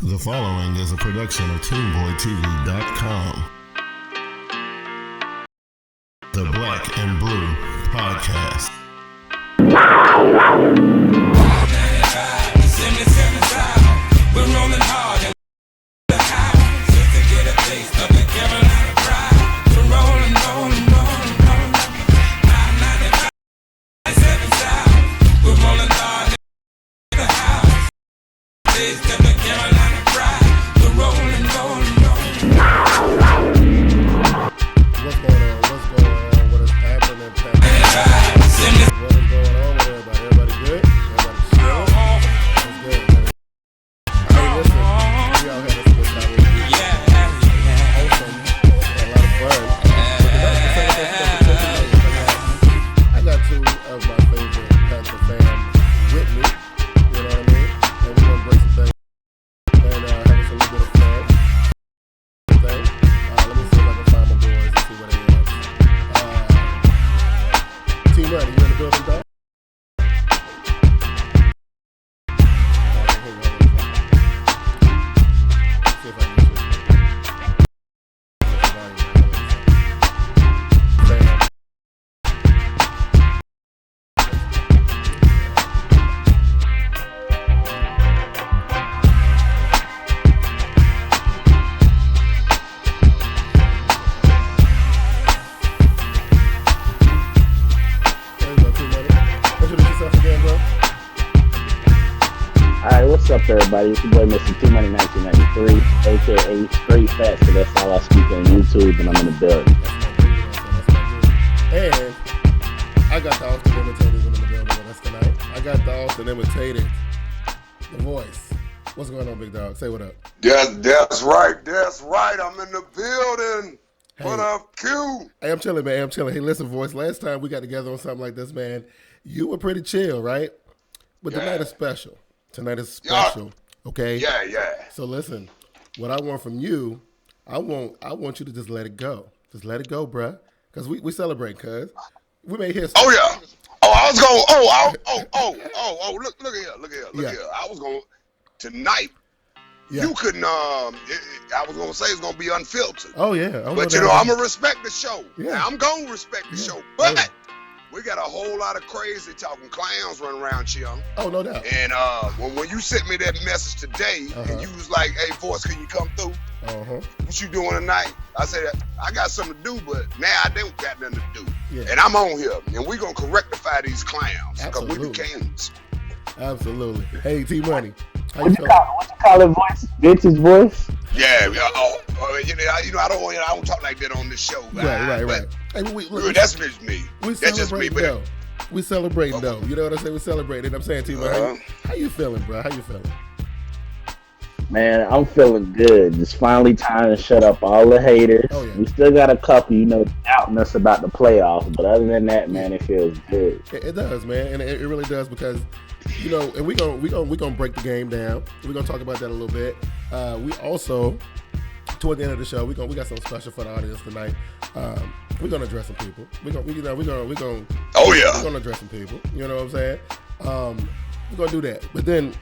The following is a production of TeamBoydTV.com. The Black and Blue Podcast. We're rolling hard in the house just to get a taste of the Carolina pride. We're rolling. 97 South. We're rolling hard in the house. Taste of the Carolina pride. We're rolling. What's going on? What is happening, Panther Nation? What is going on with everybody? Everybody good? Everybody chilling? What's good? Hey, listen, we all had a good time with you. Awesome. Had a lot of fun. I got two of my favorite Panther fans with me. You know what I mean? And we're gonna break some things and having some little bit of fun. Let me see if I can find my boys and see where they at. Team Ready, you in the building, dog? See if I can get you. There you go, Team Ready. Introduce yourself again, bro. Alright, what's up everybody? It's your boy Mr. T-Money 1993, aka Straight Fast, so that's how I speak on YouTube and I'm in the building. That's my dude. And I got the Austin imitated in the building with us tonight. I got the Austin imitated, the voice. What's going on, big dog? Say what up. That's right. I'm in the building. What up, Q? Hey, I'm chilling, man. I'm chilling. Hey, listen, voice. Last time we got together on something like this, man, you were pretty chill, right? But tonight is special. Tonight is special. Okay? Yeah. So listen, what I want from you, I want you to just let it go. Just let it go, bruh. Because we celebrate, cuz. We made history. Oh yeah. Oh, I was going. Look here. I was going tonight. Yeah. You couldn't. I was gonna say it's gonna be unfiltered. Oh, yeah. But I'm gonna respect the show. Yeah. Now, I'm gonna respect the show. But we got a whole lot of crazy talking clowns running around here. Oh, no doubt. And when you sent me that message today, and you was like, "Hey, voice, can you come through? What you doing tonight?" I said, "I got something to do, but now I don't got nothing to do." Yeah. And I'm on here, and we gonna rectify these clowns because we the Absolutely. kings. Absolutely. Hey, T-Money. How What you you call it voice? Vintage voice? Yeah. You know, I don't talk like that on this show. Right. But Hey, that's just me. We That's just me. celebrating, though. We celebrating, though. You know what I'm saying? We celebrating. I'm saying, T-Money, how you feeling, bro? How you feeling? Man, I'm feeling good. It's finally time to shut up all the haters. Oh, yeah. We still got a couple, doubting us about the playoffs, but other than that, man, it feels good. It does, man, and it really does because, and we gonna break the game down. We're gonna talk about that a little bit. We also, toward the end of the show, we got something special for the audience tonight. We're gonna address some people. We're gonna address some people. You know what I'm saying? We're gonna do that.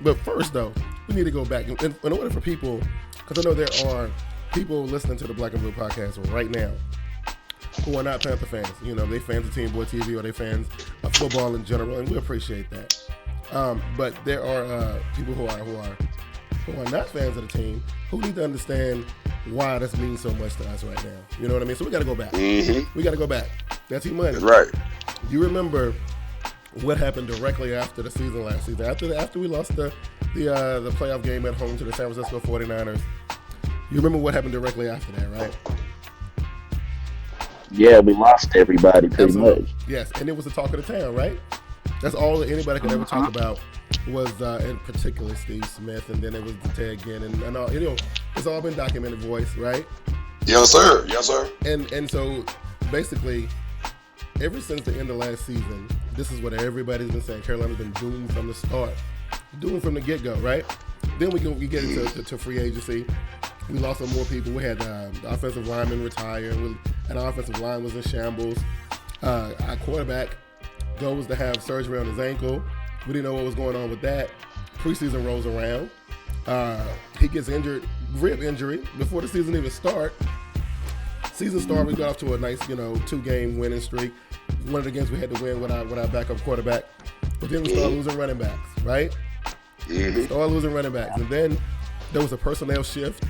But first though, we need to go back in order for people, because I know there are people listening to the Black and Blue podcast right now who are not Panther fans. They fans of TeamBoydTV or they fans of football in general, and we appreciate that. But there are people who are not fans of the team who need to understand why this means so much to us right now. You know what I mean? So we got to go back. We got to go back. That's T-Money. That's right. You remember what happened directly after the season last season? After we lost the playoff game at home to the San Francisco 49ers. You remember what happened directly after that, right? Yeah, we lost everybody pretty much. Yes, and it was the talk of the town, right? That's all that anybody could ever talk about was, in particular, Steve Smith, and then it was the Ted Ginn, and all. It's all been documented, voice, right? Yes, sir. And so basically, ever since the end of last season, this is what everybody's been saying. Carolina's been doomed from the start, doomed from the get-go, right? Then we get into free agency. We lost some more people. We had the offensive lineman retire, and our offensive line was in shambles. Our quarterback goes to have surgery on his ankle. We didn't know what was going on with that. Preseason rolls around. he gets injured, rib injury, before the season even start. Season start, we got off to a nice, 2-game winning streak. One of the games we had to win with our backup quarterback. But then we started losing running backs, right? Started losing running backs. And then there was a personnel shift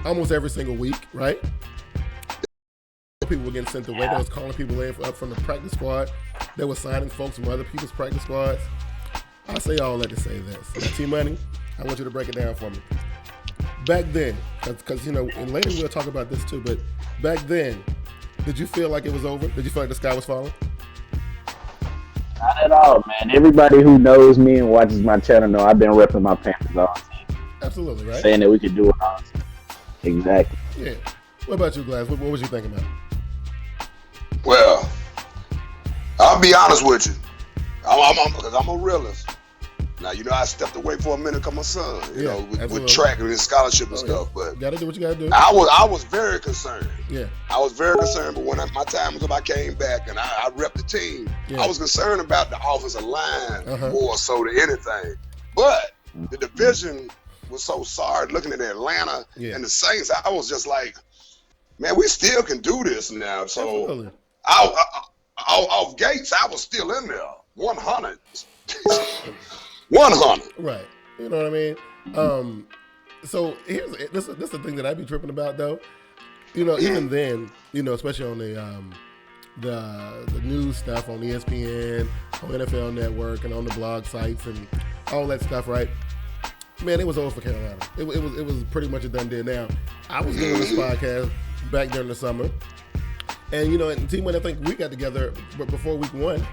almost every single week, right? People were getting sent away. They was calling people in up from the practice squad. They were signing folks from other people's practice squads. I say all that to say this. Now, T-Money, I want you to break it down for me. Back then, because, and later we'll talk about this too, but back then, did you feel like it was over? Did you feel like the sky was falling? Not at all, man. Everybody who knows me and watches my channel know I've been repping my Panthers all season. Absolutely, right? Saying that we could do it all season. Exactly. Yeah. What about you, Glass? What was you thinking about? Well, I'll be honest with you. Because I'm a realist. Now, I stepped away for a minute because my son, with track and his scholarship and stuff. But gotta do what you gotta do. I was very concerned. Yeah. I was very concerned, but when my time was up, I came back and I repped the team. Yeah. I was concerned about the offensive line more so than anything. But the division was so sorry looking at Atlanta and the Saints. I was just like, man, we still can do this now. So off gates, I was still in there. 100. 100. Right. You know what I mean? So this is the thing that I be tripping about though. Even then, especially on the news stuff on ESPN, on NFL Network, and on the blog sites and all that stuff, right? Man, it was over for Carolina. It was pretty much a done deal. Now, I was doing this podcast back during the summer, and and T-Money, I think we got together before week 1.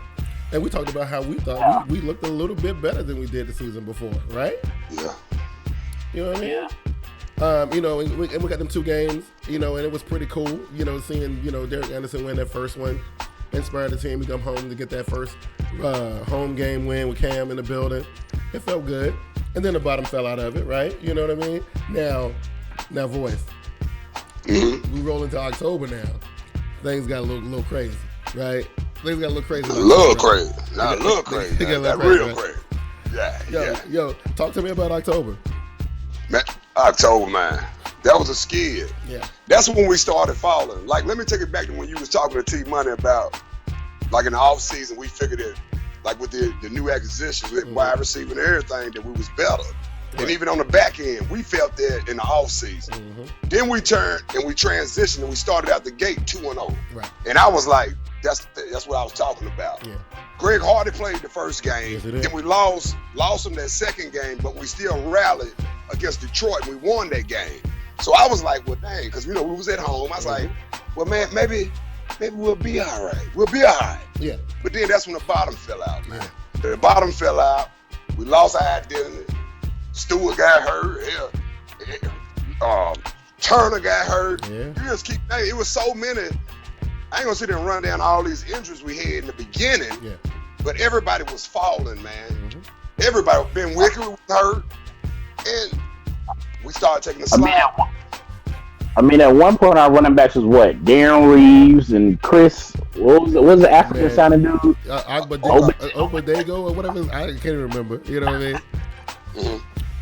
And we talked about how we thought we looked a little bit better than we did the season before, right? Yeah. You know what I mean? Yeah. And we got them 2 games, and it was pretty cool, seeing, Derek Anderson win that first one, inspired the team to come home to get that first home game win with Cam in the building. It felt good. And then the bottom fell out of it, right? You know what I mean? Now voice. We roll into October now. Things got a little crazy, right? Things got a little crazy. A little crazy. Not a little crazy. Got real crazy. Yeah. Yo, talk to me about October. Man, October, man. That was a skid. Yeah. That's when we started falling. Like, let me take it back to when you was talking to T-Money about, like, in the off season, we figured it, like, with the new acquisitions, with wide receiver and everything, that we was better. Right. And even on the back end, we felt that in the off season. Then we turned and we transitioned and we started out the gate 2-0. Right. And I was like, that's what I was talking about. Yeah. Greg Hardy played the first game. Yes, then we lost him that second game, but we still rallied against Detroit. And we won that game. So I was like, well, dang, because we was at home. I was like, well, man, maybe we'll be all right. We'll be all right. Yeah. But then that's when the bottom fell out, man. Yeah. The bottom fell out. We lost our identity. Stewart got hurt. Turner got hurt. Yeah. You just keep thinking. It was so many. I ain't gonna sit there and run down all these injuries we had in the beginning, but everybody was falling, man. Everybody, Ben Wicker was hurt, and we started taking a slide. I mean, at one point our running backs was what? Darren Reeves and Chris. What was the African sounding dude? Obadego or whatever. I can't even remember. You know what I mean?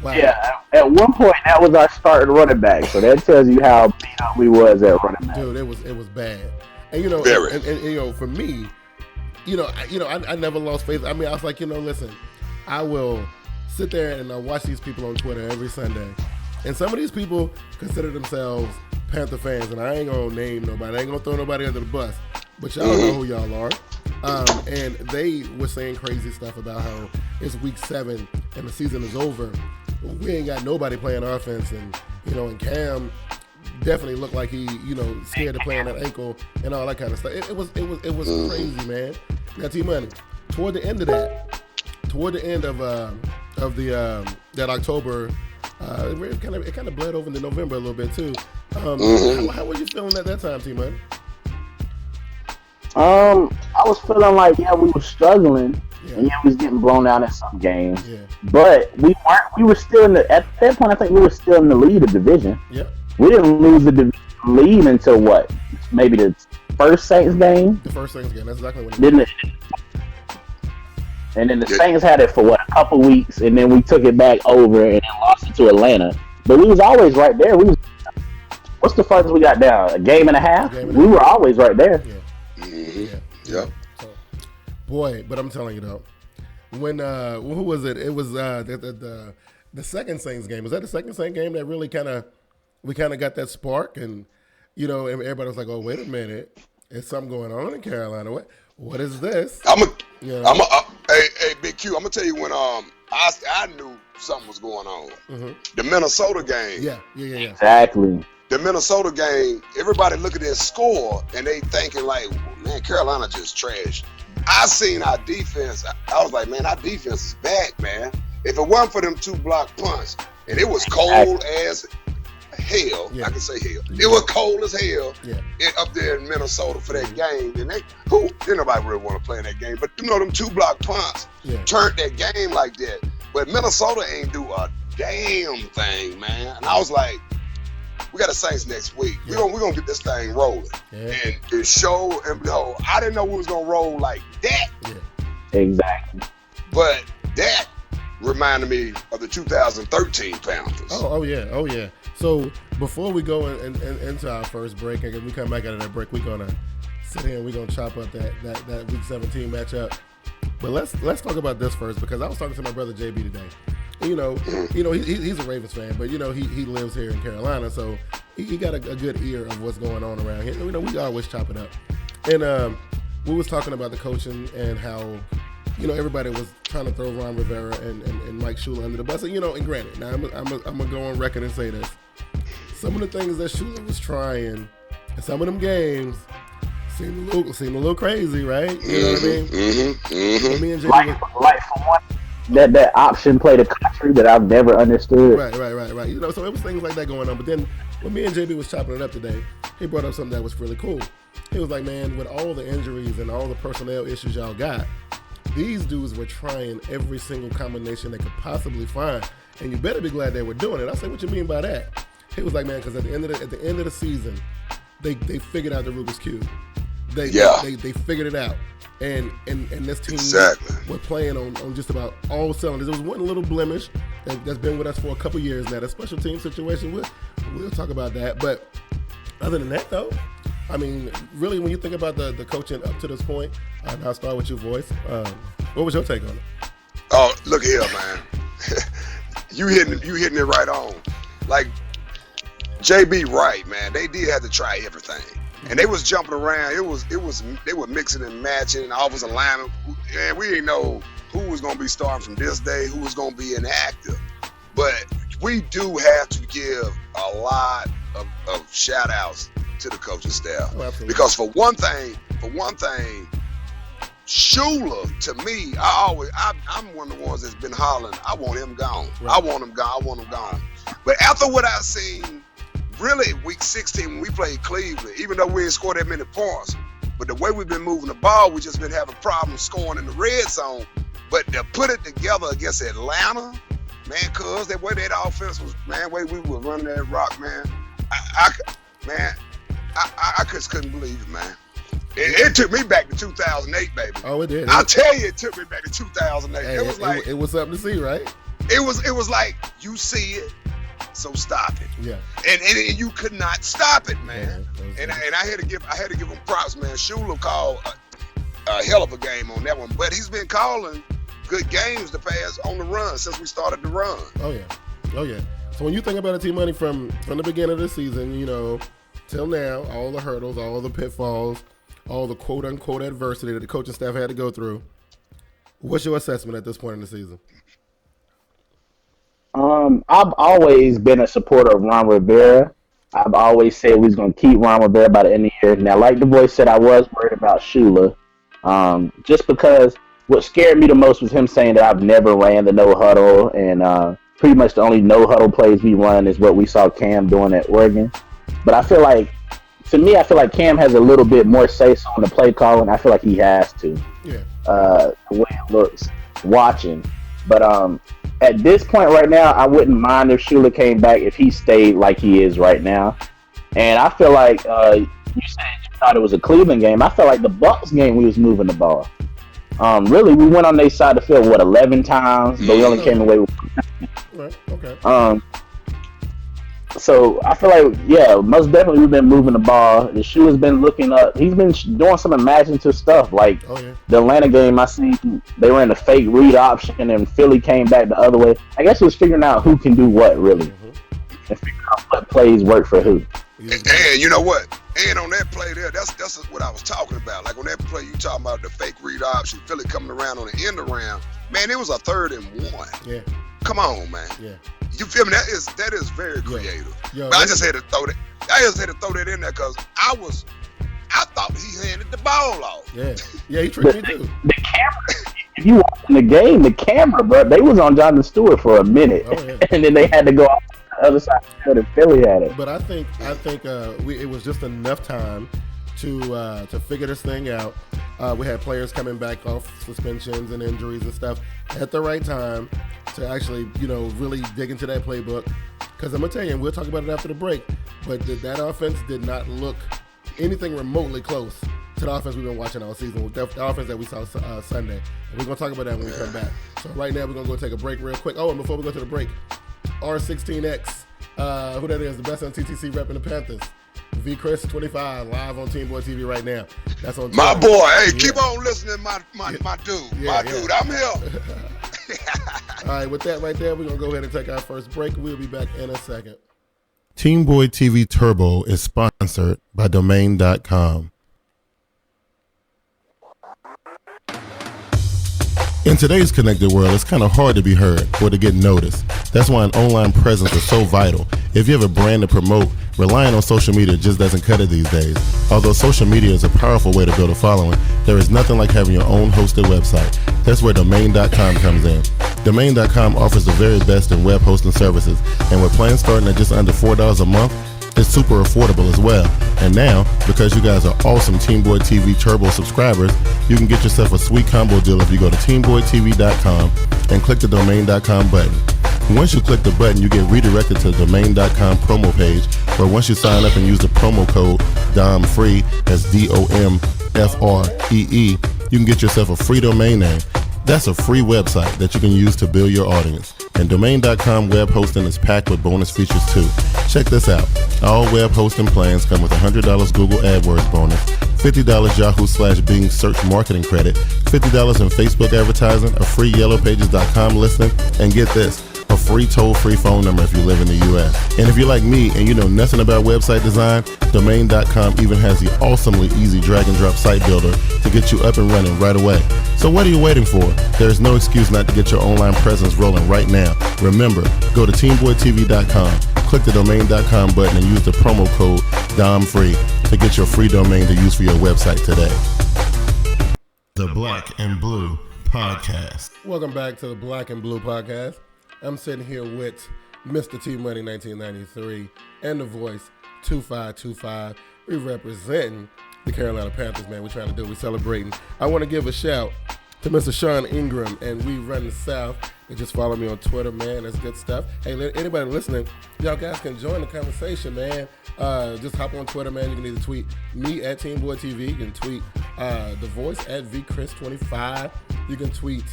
Wow. Yeah, at one point that was our starting running back. So that tells you how beat up we was at running back. Dude, it was bad. And and for me, I never lost faith. I mean, I was like, listen, I will sit there and I'll watch these people on Twitter every Sunday. And some of these people consider themselves Panther fans, and I ain't gonna name nobody. I ain't gonna throw nobody under the bus. But y'all know who y'all are. And they were saying crazy stuff about how it's week 7 and the season is over. We ain't got nobody playing offense, and and Cam definitely looked like he, scared to play on that ankle and all that kind of stuff. It was crazy, man. Now, T-Money, toward the end of that October, it kind of bled over into November a little bit too. How were you feeling at that time, T-Money? I was feeling like we were struggling, and we was getting blown out in some games. Yeah. But we weren't. We were still at that point. I think we were still in the lead of the division. Yeah. We didn't lose the division lead until what? Maybe the first Saints game. The first Saints game. That's exactly what it was. And then the Saints had it for a couple weeks, and then we took it back over and then lost it to Atlanta. but we was always right there. What's the furthest we got down? A game and a half? We were always right there. Yeah. Mm-hmm. Yeah. So, boy, but I'm telling you though, when who was it? It was the second Saints game. Was that the second Saints game that really we got that spark? And everybody was like, "Oh, wait a minute, there's something going on in Carolina. What is this?" Hey, Bigg Q. I'm gonna tell you when I knew something was going on. Mm-hmm. The Minnesota game. Yeah. Exactly. The Minnesota game. Everybody look at their score and they thinking like, man, Carolina just trashed. I seen our defense. I was like, man, our defense is back, man. If it wasn't for them 2 block punts, and it was cold as hell, I can say hell. It was cold as hell up there in Minnesota for that game. And didn't nobody really want to play in that game. But them 2 block punts turned that game like that. But Minnesota ain't do a damn thing, man. And I was like, we got the Saints next week. We're gonna get this thing rolling. Yeah. And show and behold, I didn't know we was gonna roll like that. Yeah. Exactly. But that reminded me of the 2013 Panthers. Oh yeah. So before we go into our first break, and we come back out of that break, we're gonna sit here and we're gonna chop up that Week 17 matchup. But let's talk about this first, because I was talking to my brother JB today. He's a Ravens fan, but he lives here in Carolina, so he got a good ear of what's going on around here. We always chop it up, and we was talking about the coaching and how everybody was trying to throw Ron Rivera and Mike Shula under the bus. And granted, now I'm gonna go on record and say this: some of the things that Shula was trying in some of them games seemed a little crazy, right? You know what I mean? Mm-hmm. Me and JB like for one. That option play the country that I've never understood. Right. So it was things like that going on. But then when me and JB was chopping it up today, he brought up something that was really cool. He was like, man, with all the injuries and all the personnel issues y'all got, these dudes were trying every single combination they could possibly find. And you better be glad they were doing it. I said, what you mean by that? He was like, man, because at the end of the season, they figured out the Rubik's Cube. They figured it out. And this team was playing on just about all cylinders. There was one little blemish that's been with us for a couple years now. The special team situation, we'll talk about that. But other than that, though, I mean, really, when you think about the coaching up to this point, and I'll start with your voice. What was your take on it? Oh, look here, man. you hitting it right on. Like JB, right, man. They did have to try everything. And they was jumping around. They were mixing and matching and offensive linemen. And we didn't know who was going to be starting from this day, who was going to be inactive. But we do have to give a lot of shout outs to the coaching staff. Oh, because for one thing, Shula, to me, I'm one of the ones that's been hollering, I want him gone. Right. I want him gone. But after what I've seen, really, Week 16 when we played Cleveland, even though we didn't score that many points, but the way we've been moving the ball, we just been having problems scoring in the red zone. But to put it together against Atlanta, man, cuz that way that offense was, man, way we were running that rock, man, I just couldn't believe it, man. It took me back to 2008, baby. Oh, it did. I'll tell you, it took me back to 2008. Hey, it was something to see, right? It was like, you see it, so stop it. Yeah. And you could not stop it, man. Yeah, and I had to give him props, man. Shula called a hell of a game on that one, but he's been calling good games to pass on the run since we started the run. Oh yeah. So when you think about T-Money from the beginning of the season, till now, all the hurdles, all the pitfalls, all the quote unquote adversity that the coaching staff had to go through, what's your assessment at this point in the season? I've always been a supporter of Ron Rivera. I've always said we was going to keep Ron Rivera by the end of the year. Now, like the boy said, I was worried about Shula, just because what scared me the most was him saying that I've never ran the no huddle, and pretty much the only no huddle plays we run is what we saw Cam doing at Oregon. But I feel like Cam has a little bit more say-so on the play calling. I feel like he has to. Yeah. The way it looks watching, but at this point right now, I wouldn't mind if Shula came back if he stayed like he is right now. And I feel like you said you thought it was a Cleveland game. I felt like the Bucs game we was moving the ball. Really, we went on their side of the field 11 times, but we only came away with. Right. Okay. So I feel like, yeah, most definitely we've been moving the ball. The shoe has been looking up. He's been doing some imaginative stuff. Like the Atlanta game, I seen they ran a fake read option and Philly came back the other way. I guess he was figuring out who can do what really, and figuring out what plays work for who. And you know what? And on that play there, that's what I was talking about. Like on that play, you talking about the fake read option, Philly coming around on the end around. Man, it was a 3rd and 1. Yeah. Come on, man. Yeah. You feel me? That is very creative. But I just had to throw that. I just had to throw that in there because I thought he handed the ball off. Yeah. Yeah, he tricked me too. The camera. If you watching the game, the camera, bro, they was on Jonathan Stewart for a minute, and then they had to go off the other side so the Philly had it. But I think it was just enough time to figure this thing out. We had players coming back off suspensions and injuries and stuff at the right time to actually, really dig into that playbook. Because I'm going to tell you, and we'll talk about it after the break, but that offense did not look anything remotely close to the offense we've been watching all season, the offense that we saw Sunday. And we're going to talk about that when we come back. So right now, we're going to go take a break real quick. Oh, and before we go to the break, R16X, who that is, the best on TTC repping the Panthers. V Chris 25 live on TeamBoydTV right now. That's on my Twitter. Boy. Hey, keep on listening, my dude. Dude, I'm here. All right, with that right there, we're gonna go ahead and take our first break. We'll be back in a second. TeamBoydTV Turbo is sponsored by Domain.com. In today's connected world, it's kind of hard to be heard or to get noticed. That's why an online presence is so vital. If you have a brand to promote, relying on social media just doesn't cut it these days. Although social media is a powerful way to build a following, there is nothing like having your own hosted website. That's where Domain.com comes in. Domain.com offers the very best in web hosting services, and with plans starting at just under $4 a month, it's super affordable as well. And now, because you guys are awesome TeamBoydTV Turbo subscribers, you can get yourself a sweet combo deal if you go to TeamBoydTV.com and click the Domain.com button. Once you click the button, you get redirected to the Domain.com promo page, where once you sign up and use the promo code DOMFREE, that's DOMFREE, you can get yourself a free domain name. That's a free website that you can use to build your audience. And Domain.com web hosting is packed with bonus features too. Check this out. All web hosting plans come with $100 Google AdWords bonus, $50 Yahoo/Bing search marketing credit, $50 in Facebook advertising, a free YellowPages.com listing, and get this, a free toll-free phone number if you live in the U.S. And if you're like me and you know nothing about website design, Domain.com even has the awesomely easy drag-and-drop site builder to get you up and running right away. So what are you waiting for? There's no excuse not to get your online presence rolling right now. Remember, go to TeamBoydTV.com, click the Domain.com button, and use the promo code DOMFREE to get your free domain to use for your website today. The Black and Blue Podcast. Welcome back to the Black and Blue Podcast. I'm sitting here with Mr. T Money 1993 and the voice 2525. We representing the Carolina Panthers, man. We're trying to do, we're celebrating. I want to give a shout to Mr. Sean Ingram and We Run the South. They just follow me on Twitter, man. That's good stuff. Hey, anybody listening, y'all guys can join the conversation, man. Just hop on Twitter, man. You can either tweet me at TeamBoydTV. You can tweet the voice at VChris25. You can tweet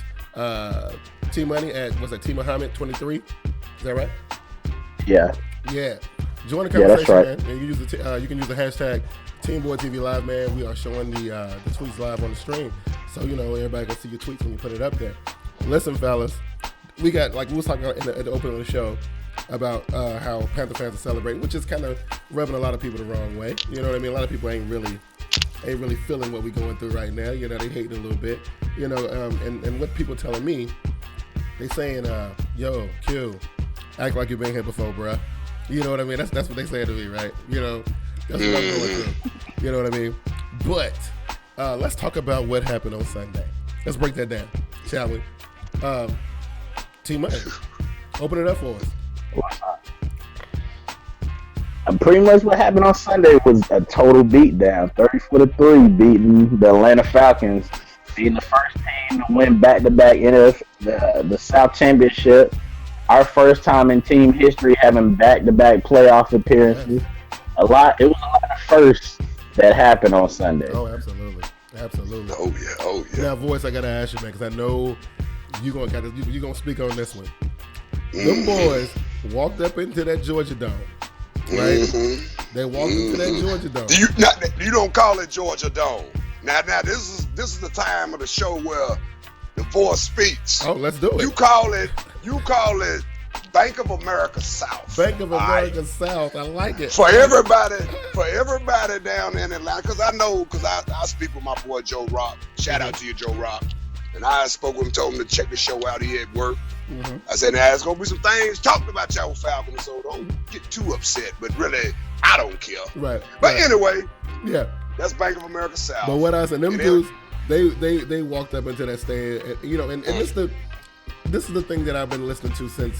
T-Money at, what's that, T-Muhammad23? Is that right? Yeah. Yeah. Join the conversation, right, man. And you can use the hashtag TeamBoydTV Live, man. We are showing the tweets live on the stream. So, everybody can see your tweets when you put it up there. Listen, fellas, we got, like we was talking at the opening of the show about how Panther fans are celebrating, which is kind of rubbing a lot of people the wrong way. You know what I mean? A lot of people ain't really feeling what we're going through right now. They hating a little bit. And what people telling me, they saying, yo, Q, act like you've been here before, bruh. You know what I mean? That's what they say to me, right? That's what I'm going through. You know what I mean? But let's talk about what happened on Sunday. Let's break that down, shall we? T-Money, open it up for us. Pretty much what happened on Sunday was a total beatdown. 30-3 beating the Atlanta Falcons, being the first team to win back-to-back the South Championship. Our first time in team history having back-to-back playoff appearances. It was a lot of firsts that happened on Sunday. Oh, absolutely. Oh yeah. Now, voice, I gotta ask you, man, because I know you're gonna speak on this one. Them boys walked up into that Georgia Dome right? They walked into that Georgia Dome. You don't call it Georgia Dome. Now this is the time of the show where the voice speaks. Oh, let's do it. You call it Bank of America South. Bank of America South. I like it. For everybody down in Atlanta, because I speak with my boy Joe Rock. Shout out to you, Joe Rock. And I spoke with him, told him to check the show out. He at work. I said, now there's gonna be some things talked about y'all Falcons, so don't get too upset. But really, I don't care. Right. But anyway, yeah, that's Bank of America South. But what I said, them dudes, they walked up into that stand, and this is the thing that I've been listening to since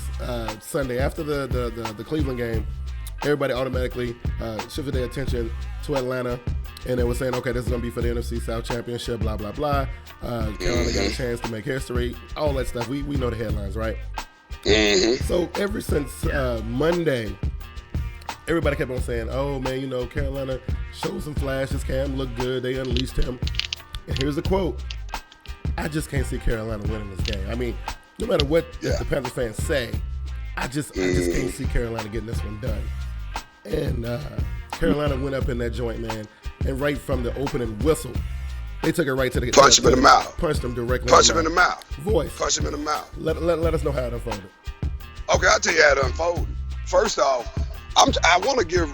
Sunday after the Cleveland game. Everybody automatically shifted their attention to Atlanta, and they were saying, okay, this is gonna be for the NFC South Championship, blah blah blah. Carolina got a chance to make history, all that stuff. We know the headlines, right? So ever since Monday, everybody kept on saying, oh man, Carolina showed some flashes, Cam looked good, they unleashed him. And here's the quote: I just can't see Carolina winning this game. I mean, no matter what the Panther fans say, I just can't see Carolina getting this one done. And Carolina went up in that joint, man, and right from the opening whistle, they took it right to the punch him in the mouth. Punched him directly. Punch him in the mouth. Voice. Punch him in the mouth. Let us know how it unfolded. Okay, I'll tell you how it unfolded. First off, I want to give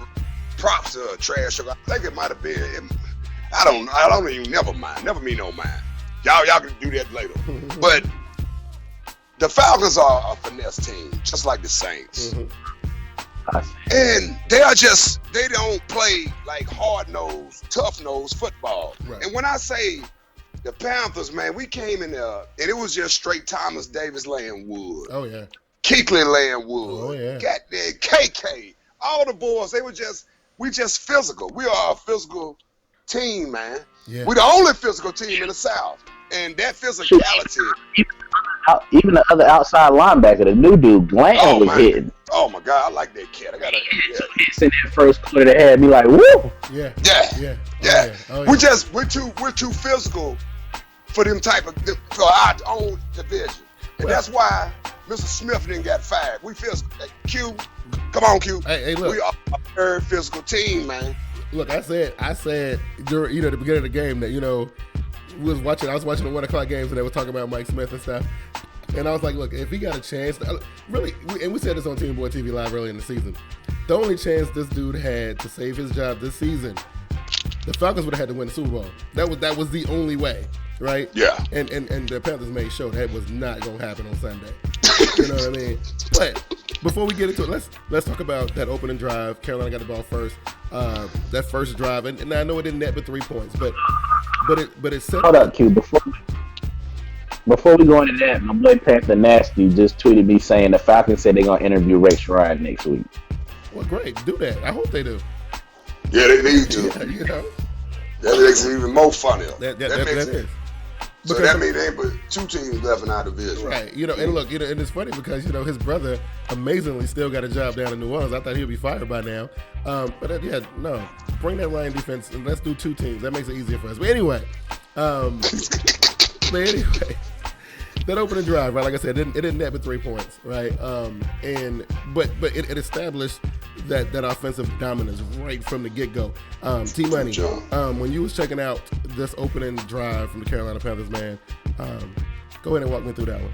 props to Trash Sugar. I think it might have been. I don't even never mind. Never mean no mind. Y'all can do that later. But the Falcons are a finesse team, just like the Saints. And they don't play like hard-nosed, tough-nosed football. Right. And when I say the Panthers, man, we came in there, and it was just straight Thomas Davis laying wood. Oh, yeah. Kuechly laying wood. Oh, yeah. Got that KK. All the boys, we just physical. We are a physical team, man. Yeah. We're the only physical team in the South. And that physicality. Even the other outside linebacker, the new dude, Glenn was hitting. Oh my God, I like that cat. I got hits in that first quarter that had me like, woo. Yeah. Oh, yeah. We're too physical for them for our own division. And that's why Mr. Smith didn't get fired. We physical. Q, come on, Q. Hey, look. We are a very physical team, man. Look, I said during the beginning of the game that I was watching the 1 o'clock games and they were talking about Mike Smith and stuff. And I was like, look, if he got a chance, really, and we said this on TeamBoydTV Live early in the season, the only chance this dude had to save his job this season, the Falcons would have had to win the Super Bowl. That was the only way, right? Yeah. And the Panthers made sure that was not going to happen on Sunday. You know what I mean? But before we get into it, let's talk about that opening drive. Carolina got the ball first. That first drive, and I know it didn't net but 3 points, but it set. Hold up, Q. Before we go into that, my boy Panther Nasty just tweeted me saying the Falcons said they're gonna interview Rex Ryan next week. Well, great, do that. I hope they do. Yeah, they need to. Yeah, that makes it even more funnier. That is. So that means there ain't but 2 teams left in our division. Right. And look, and it's funny because, his brother amazingly still got a job down in New Orleans. I thought he'd be fired by now. Bring that Ryan defense and let's do 2 teams. That makes it easier for us. But anyway, that opening drive, right? Like I said, it didn't net but 3 points, right? But it established that offensive dominance right from the get-go. T-Money, when you was checking out this opening drive from the Carolina Panthers, man, go ahead and walk me through that one.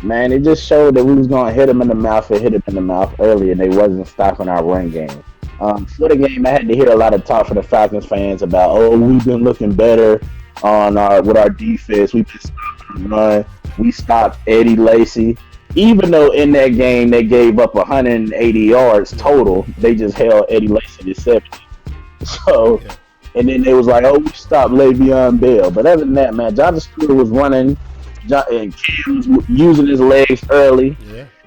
Man, it just showed that we was going to hit him in the mouth early, and they wasn't stopping our run game. For the game, I had to hear a lot of talk from the Falcons fans about, we've been looking better with our defense. We've been stopping the run. We stopped Eddie Lacy. Even though in that game they gave up 180 yards total, they just held Eddie Lacy to 70. So, and then they was like, we stopped Le'Veon Bell. But other than that, man, Jonathan Stewart was running, and Cam was using his legs early,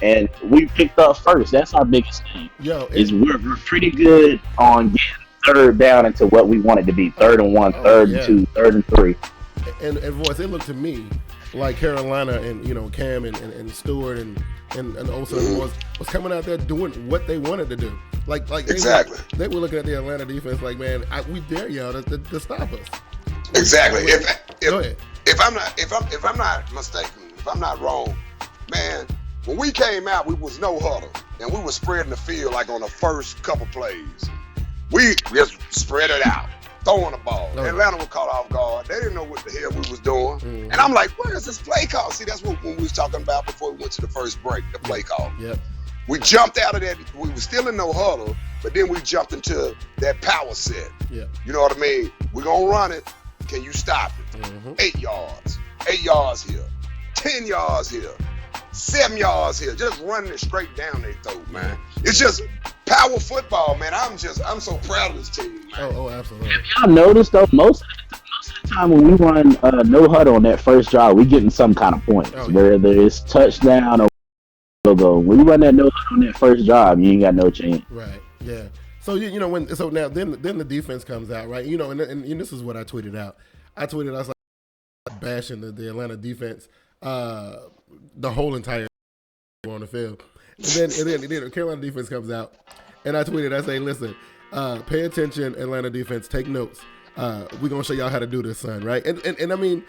and we picked up first. That's our biggest thing. We're pretty good on getting third down into what we want it to be: 3rd and 1, 3rd and 2, 3rd and 3. And voice, it looked to me like Carolina and Cam and Stewart and also was coming out there doing what they wanted to do. Like exactly. They were looking at the Atlanta defense like, man, we dare y'all to stop us. Exactly. Go ahead. If I'm not mistaken, if I'm not wrong, man, when we came out, we was no huddle, and we were spreading the field like on the first couple plays. We just spread it out, throwing the ball. Atlanta was caught off guard. They didn't know what the hell we was doing. And I'm like, where is this play call? See, that's what we was talking about before we went to the first break, the play call. Yep. We jumped out of that. We were still in no huddle, but then we jumped into that power set. Yeah. You know what I mean? We're going to run it. Can you stop it? 8 yards. 8 yards here. 10 yards here. 7 yards here. Just running it straight down their throat, man. It's just power football, man. I'm so proud of this team, man. Oh, absolutely. Have y'all noticed, though, most of the time when we run no huddle on that first drive, we getting some kind of points. Whether it's touchdown or go. When you run that no huddle on that first drive, you ain't got no chance. Right. Yeah. So now then the defense comes out, right? And this is what I tweeted out. I was like bashing the Atlanta defense, the whole entire on the field. And then the Carolina defense comes out, and I tweeted. I say, listen, pay attention, Atlanta defense, take notes. We're gonna show y'all how to do this, son. Right? And I mean,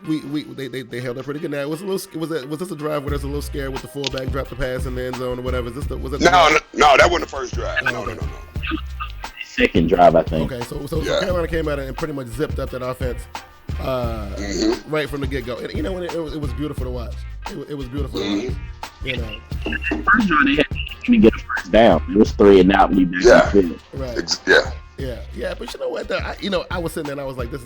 they held up pretty good. Now it was a little. Was this a drive where there's a little scared with the fullback dropped the pass in the end zone or whatever? Was it? No, that wasn't the first drive. No. Second drive, I think. Okay, so Carolina came out and pretty much zipped up that offense right from the get go. And it was beautiful to watch. It was beautiful to watch. First drive they had to get a first down. It was 3 and out. Right. Yeah. But you know what? I was sitting there and I was like, this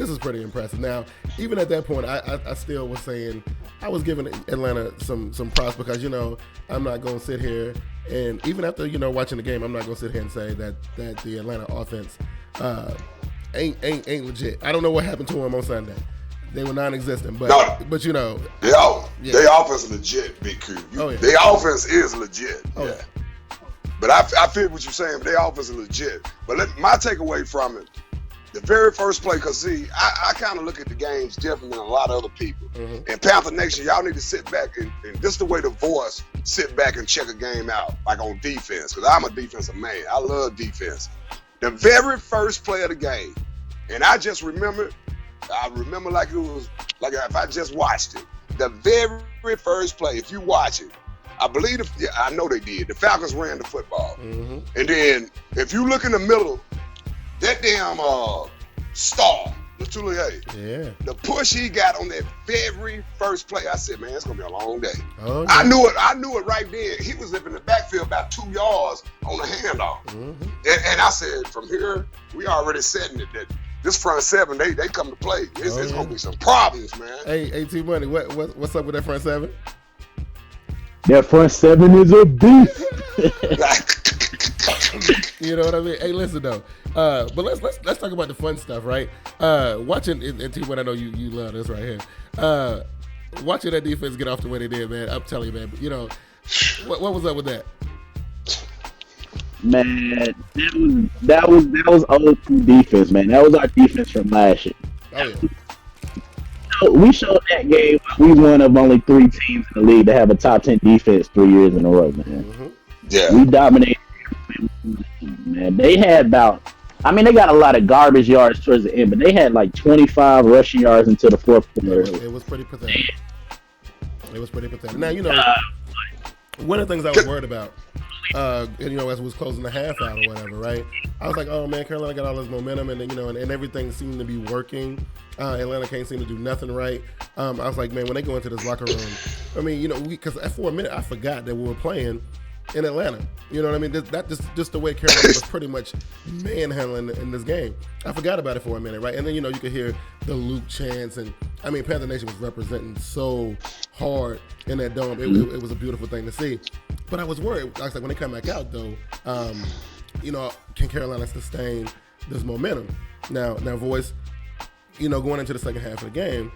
is pretty impressive. Now, even at that point, I still was saying I was giving Atlanta some props because I'm not going to sit here and even after watching the game, I'm not going to sit here and say that the Atlanta offense ain't legit. I don't know what happened to them on Sunday. They were non-existent, but their offense is legit, Bigg Q. Their offense is legit. But I feel what you're saying. But their offense is legit. But my takeaway from it. The very first play, because see, I kind of look at the games different than a lot of other people. And Panther Nation, y'all need to sit back and this is the way the voice sit back and check a game out, like on defense, because I'm a defensive man. I love defense. The very first play of the game, and I remember like it was like if I just watched it. The very first play, if you watch it, I know they did. The Falcons ran the football. And then if you look in the middle, that damn star, Latulier, the push he got on that very first play, I said, man, it's gonna be a long day. I knew it right then. He was up in the backfield about 2 yards on the handoff. And I said, from here, we already setting it that this front seven, they come to play. It's gonna be some problems, man. Hey, T-Money, what's up with that front seven? That front seven is a beast. You know what I mean? Hey, listen though. But let's talk about the fun stuff, right? Watching and T-Money, I know you love this right here. Watching that defense get off the way they did, man. I'm telling you, man. What was up with that? Man, that was old defense, man. That was our defense from last year. We showed that game. We one of only 3 teams in the league to have a top 10 defense 3 years in a row, man. We dominated. Man, they had they got a lot of garbage yards towards the end, but they had like 25 rushing yards into the fourth quarter. It was pretty pathetic. Now, one of the things I was worried about, as we was closing the half out or whatever, right? I was like, oh man, Carolina got all this momentum, and and everything seemed to be working. Atlanta can't seem to do nothing right. I was like, man, when they go into this locker room, because for a minute I forgot that we were playing in Atlanta. You know what I mean? That just the way Carolina was pretty much manhandling in this game. I forgot about it for a minute, right? And then you could hear the Luke chants, and Panther Nation was representing so hard in that dome. It was a beautiful thing to see. But I was worried. I was like, when they come back out though, can Carolina sustain this momentum? Now, voice, going into the second half of the game,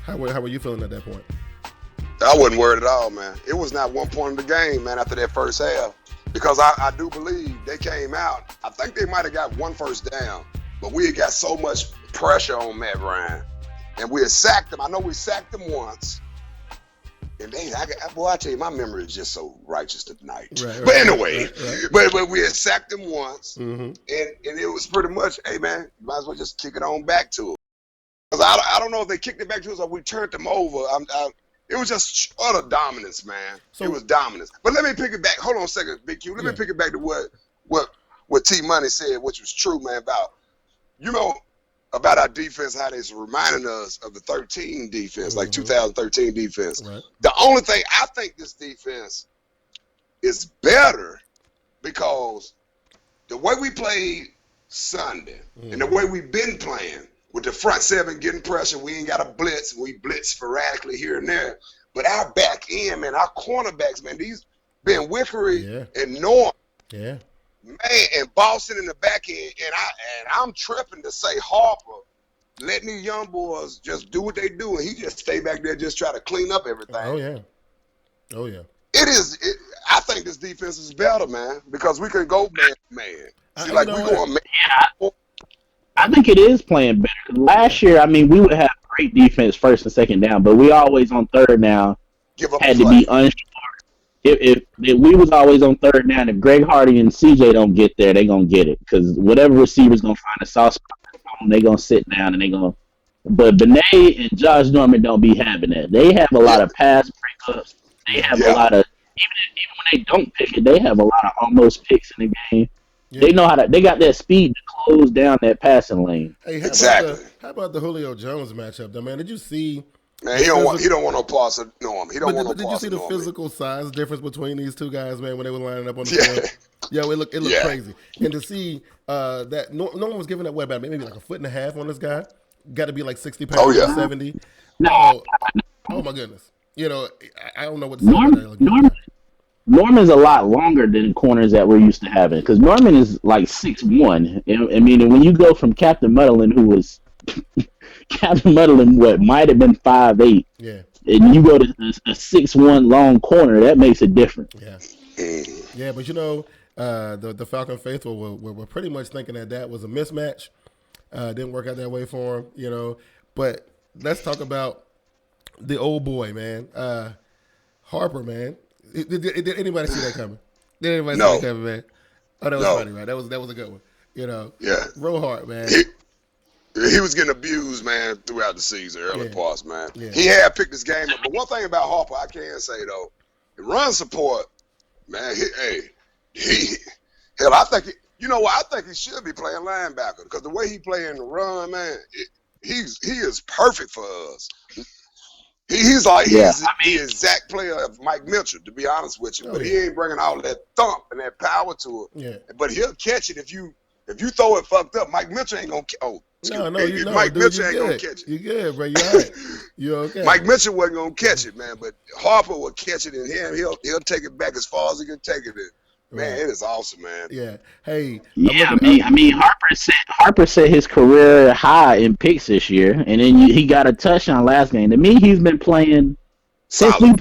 how were you feeling at that point? I wasn't worried at all, man. It was not one point in the game, man, after that first half. Because I do believe they came out. I think they might have got 1 first down, but we had got so much pressure on Matt Ryan. And we had sacked him. I know we sacked him once. And I tell you, my memory is just so righteous tonight. But anyway, but we had sacked him once. And it was pretty much, hey, man, you might as well just kick it on back to him. Because I don't know if they kicked it back to us or we turned them over. it was just utter dominance, man. So, it was dominance. But let me pick it back. Hold on a second, Bigg Q. Let me pick it back to what T Money said, which was true, man, about our defense, how it's reminding us of the 13 defense, like 2013 defense. Right. The only thing I think this defense is better because the way we played Sunday and the way we've been playing with the front seven getting pressure, we ain't got a blitz. We blitz sporadically here and there. But our back end, man, our cornerbacks, man, these Ben Wickery and Norm. Yeah. Man, and Boston in the back end, and I'm tripping to say Harper letting these young boys just do what they do, and he just stay back there just try to clean up everything. Oh yeah. I think this defense is better, man, because we can go man. See, like we going man. Yeah, I think it is playing better. Cause last year, I mean, we would have great defense first and second down, but we always on third down had to be unsure. If we was always on third down, if Greg Hardy and CJ don't get there, they gonna get it because whatever receiver's gonna find a soft spot, they gonna sit down and they gonna. But Benet and Josh Norman don't be having that. They have a lot of pass breakups. They have a lot of even when they don't pick it, they have a lot of almost picks in the game. Yeah. They know how to. They got that speed to close down that passing lane. Hey, how about the Julio Jones matchup, though, man? Did you see? Man, he don't want no parts of Norm. He don't want no parts of Norm. Did you see the physical size difference between these two guys, man, when they were lining up on the field? Yo, it looked crazy. And to see that Norm was giving up about maybe like a foot and a half on this guy. Got to be like 60 pounds, 70. No. Oh my goodness. You know, I don't know what to say about that. Norman's a lot longer than corners that we're used to having because Norman is like 6'1". I mean, when you go from Captain Muddlin, who was Captain Muddlin, what might have been 5'8", and you go to a 6'1" long corner, that makes it different. Yeah, but you know, the Falcon faithful were pretty much thinking that was a mismatch. Didn't work out that way for him, you know. But let's talk about the old boy, man, Harper, man. Did anybody see that coming? Did anybody see that coming, man? Oh, that was funny, right? That was a good one. You know, roll hard, man. He was getting abused, man, throughout the season, early parts, man. Yeah. He had picked his game up. But one thing about Harper, I can say, though, the run support, man, I think I think he should be playing linebacker because the way he playing the run, man, he is perfect for us. He's like the exact player of Mike Mitchell, to be honest with you. But he ain't bringing all that thump and that power to it. Yeah. But he'll catch it if you throw it fucked up. Mike Mitchell ain't gonna. Mike Mitchell ain't gonna catch it. You good, bro? You all right? You okay? Mike Mitchell wasn't gonna catch it, man. But Harper will catch it, and he'll take it back as far as he can take it. Man, it is awesome, man. Yeah. Hey. Yeah, I mean, Harper set his career high in picks this year, and then he got a touchdown last game. To me, he's been playing since he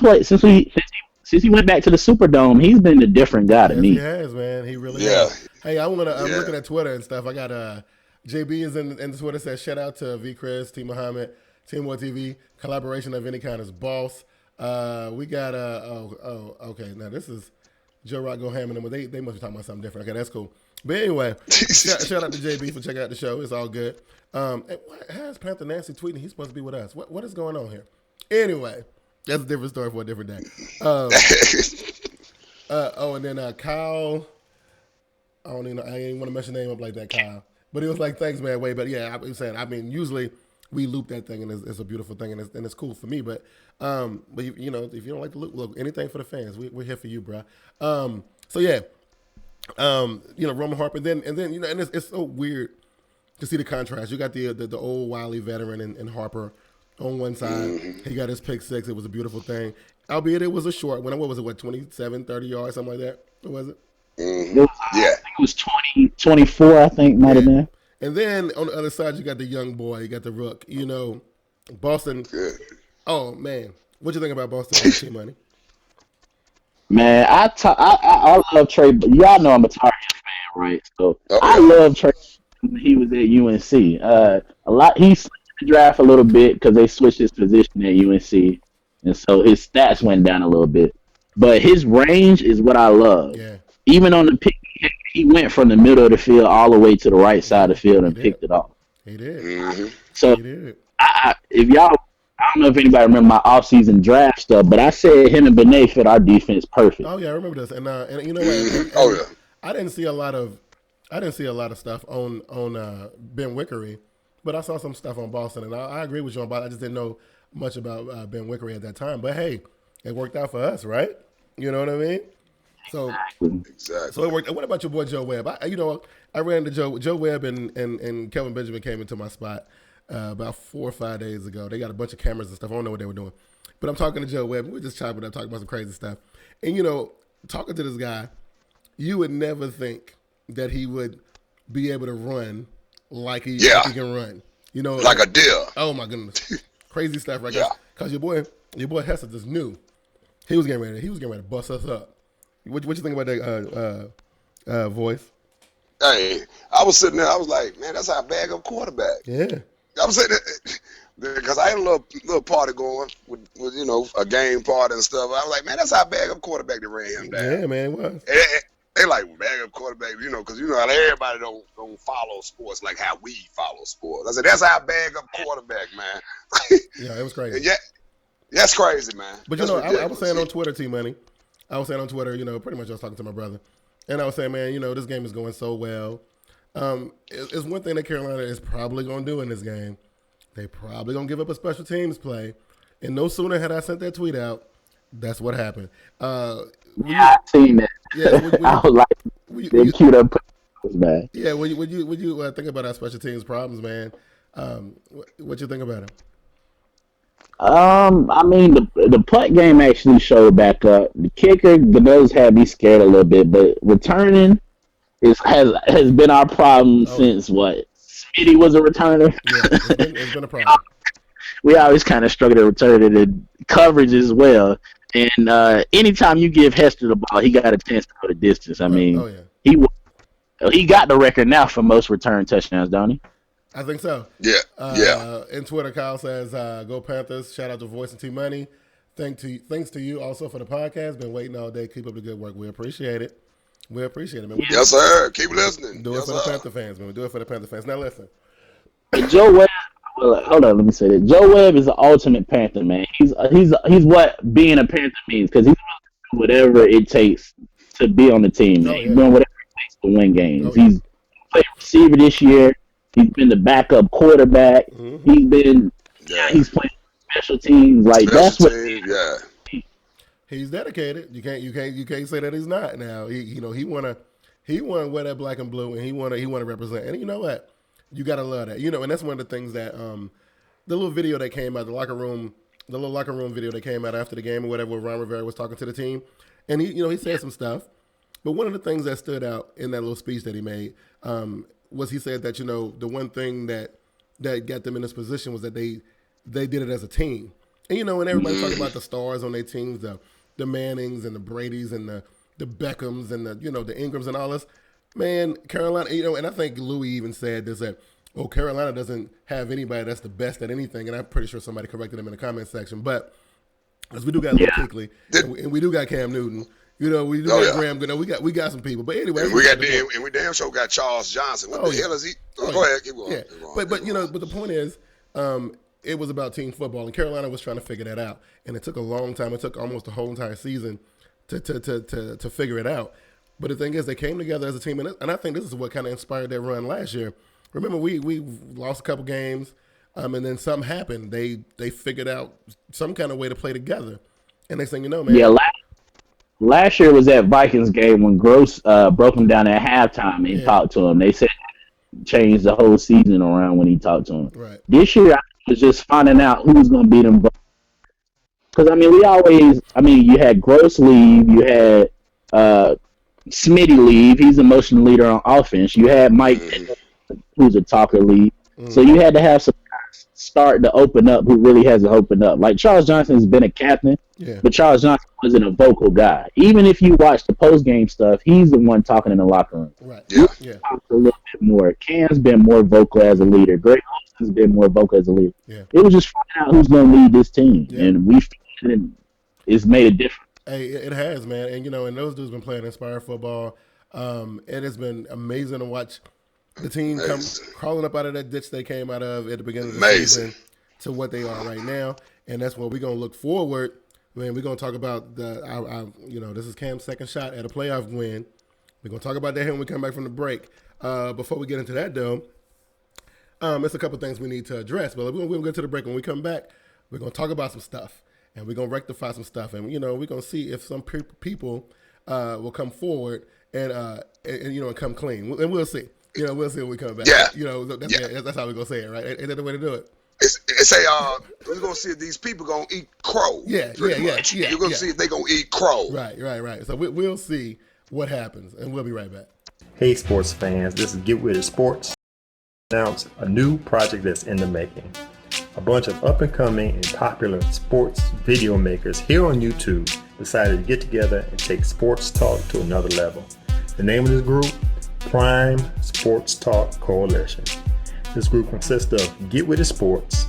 went back to the Superdome. He's been a different guy to me. He has, man. He really has. Hey, I'm looking at Twitter and stuff. I got JB is in Twitter, says shout out to V Chris, T Muhammad, TeamBoydTV, collaboration of any kind is boss. We got okay. Now this is Joe Rock go ham and them. They must be talking about something different. Okay, that's cool. But anyway, shout out to JB for checking out the show. It's all good. How's Panther Nancy tweeting? He's supposed to be with us. What is going on here? Anyway, that's a different story for a different day. And then Kyle. I ain't want to mess your name up like that, Kyle. But he was like, thanks, man. But yeah, I'm saying, I mean, usually we loop that thing, and it's a beautiful thing, and it's cool for me. But you know, if you don't like the loop, look, anything for the fans, we're here for you, bro. So yeah, you know, Roman Harper, and then you know, and it's so weird to see the contrast. You got the old wily veteran and Harper on one side. He got his pick six. It was a beautiful thing, albeit it was a short one. What was it? 27, 30 yards, something like that? What was it? I think it was 20, 24, I think, might have been. And then on the other side, you got the young boy, you got the rook. You know, Boston. Oh, man. What you think about Boston Team Money? Man, I love Trey. Y'all know I'm a Tar Heel fan, right? So I love Trey when he was at UNC. He slipped in the draft a little bit because they switched his position at UNC. And so his stats went down a little bit. But his range is what I love. Yeah. Even on the pick, he went from the middle of the field all the way to the right side of the field and picked it off. He did. So he did. If y'all I don't know if anybody remember my offseason draft stuff, but I said him and Benet fit our defense perfect. Oh yeah, I remember this. And you know what? Oh yeah. I didn't see a lot of stuff on Ben Wickery, but I saw some stuff on Boston, and I agree with you on Boston. I just didn't know much about Ben Wickery at that time. But hey, it worked out for us, right? You know what I mean? So exactly. So it worked. What about your boy Joe Webb? I ran into Joe Webb and Kelvin Benjamin came into my spot about 4 or 5 days ago. They got a bunch of cameras and stuff. I don't know what they were doing, but I'm talking to Joe Webb. We're just chopping up, talking about some crazy stuff. And talking to this guy, you would never think that he would be able to run like he can run. Like a deer. Oh my goodness, crazy stuff right there. Because your boy Hester just knew he was getting ready to bust us up. What you think about that voice? Hey, I was sitting there. I was like, man, that's our bag up quarterback. Yeah. I was sitting there because I had a little party going with a game party and stuff. I was like, man, that's our bag up quarterback that ran him down. Yeah, man, it was. They like bag up quarterback, because everybody don't follow sports like how we follow sports. I said, that's our bag up quarterback, man. Yeah, it was crazy. Yeah, that's crazy, man. But I was saying on Twitter, T-Money. I was saying on Twitter, pretty much I was talking to my brother. And I was saying, man, this game is going so well. It's one thing that Carolina is probably going to do in this game. They probably going to give up a special teams play. And no sooner had I sent that tweet out, that's what happened. I seen that. Yeah, I was like, they queued up. Man. Yeah, would you think about our special teams problems, man? What you think about it? I mean, the punt game actually showed back up. The kicker, the nose had me scared a little bit, but returning has been our problem since what? Smitty was a returner. Yeah, it's been a problem. We always kind of struggle to return it in coverage as well. And anytime you give Hester the ball, he got a chance to go the distance. I mean, he got the record now for most return touchdowns, don't he? I think so. Yeah. In Twitter, Kyle says, "Go Panthers!" Shout out to Voice and T Money. Thanks to you also for the podcast. Been waiting all day. Keep up the good work. We appreciate it. Man. Yes, sir. Keep listening. Do it for the Panther fans, man. Do it for the Panther fans. Now listen. Joe Webb. Well, hold on. Let me say that. Joe Webb is the ultimate Panther, man. He's what being a Panther means because he's doing whatever it takes to be on the team. Man. He's doing whatever it takes to win games. He's played receiver this year. He's been the backup quarterback. Mm-hmm. He's playing special teams. Like that's what. He's dedicated. You can't say that he's not. Now he wanna wear that black and blue, and he wanna represent. And you know what? You gotta love that. And that's one of the things that the little video that came out, the little locker room video that came out after the game or whatever, where Ron Rivera was talking to the team, and he said some stuff. But one of the things that stood out in that little speech that he made was he said that the one thing that got them in this position was that they did it as a team. And and everybody talking about the stars on their teams, the Mannings and the Bradys and the Beckhams and the Ingrams and all this. Man, Carolina, and I think Louis even said this, that, Carolina doesn't have anybody that's the best at anything, and I'm pretty sure somebody corrected him in the comment section. But as we do got Luke Kuechly, and we do got Cam Newton, we do got Graham Goodell, we got some people. But anyway, and we damn sure got Charles Johnson. What the hell is he? Go ahead, keep going. Yeah. But the point is, it was about team football, and Carolina was trying to figure that out, and it took a long time. It took almost the whole entire season to figure it out. But the thing is, they came together as a team, and I think this is what kind of inspired their run last year. Remember, we lost a couple games, and then something happened. They figured out some kind of way to play together, and next thing you know, man. Yeah, last year was that Vikings game when Gross broke him down at halftime and he talked to him. They said changed the whole season around when he talked to him. Right. This year, I was just finding out who's going to beat him. Because, you had Gross leave, you had Smitty leave. He's the motion leader on offense. You had Mike, who's a talker, leave. So you had to have some start to open up who really hasn't opened up. Like Charles Johnson has been a captain, but Charles Johnson wasn't a vocal guy. Even if you watch the post-game stuff, he's the one talking in the locker room. Right. Yeah. A little bit more. Cam's been more vocal as a leader. Greg Olsen's been more vocal as a leader. Yeah. It was just finding out who's going to lead this team, and it's made a difference. Hey, it has, man, and and those dudes been playing inspired football. It has been amazing to watch the team come crawling up out of that ditch they came out of at the beginning of the season to what they are right now, and that's what we're gonna look forward. Man, we're gonna talk about this is Cam's second shot at a playoff win. We're gonna talk about that here when we come back from the break. Before we get into that though, it's a couple things we need to address. But we're gonna get to the break. When we come back, we're gonna talk about some stuff, and we're gonna rectify some stuff, and we're gonna see if some people will come forward and come clean, and we'll see. We'll see when we come back. Yeah. That's how we're gonna say it, right? Ain't that the way to do it? We're gonna see if these people gonna eat crow. Yeah. You're gonna see if they gonna eat crow. Right. So we'll see what happens, and we'll be right back. Hey, sports fans, this is Get With It Sports. Announce a new project that's in the making. A bunch of up-and-coming and popular sports video makers here on YouTube decided to get together and take sports talk to another level. The name of this group, Prime Sports Talk Coalition. This group consists of Get With It Sports,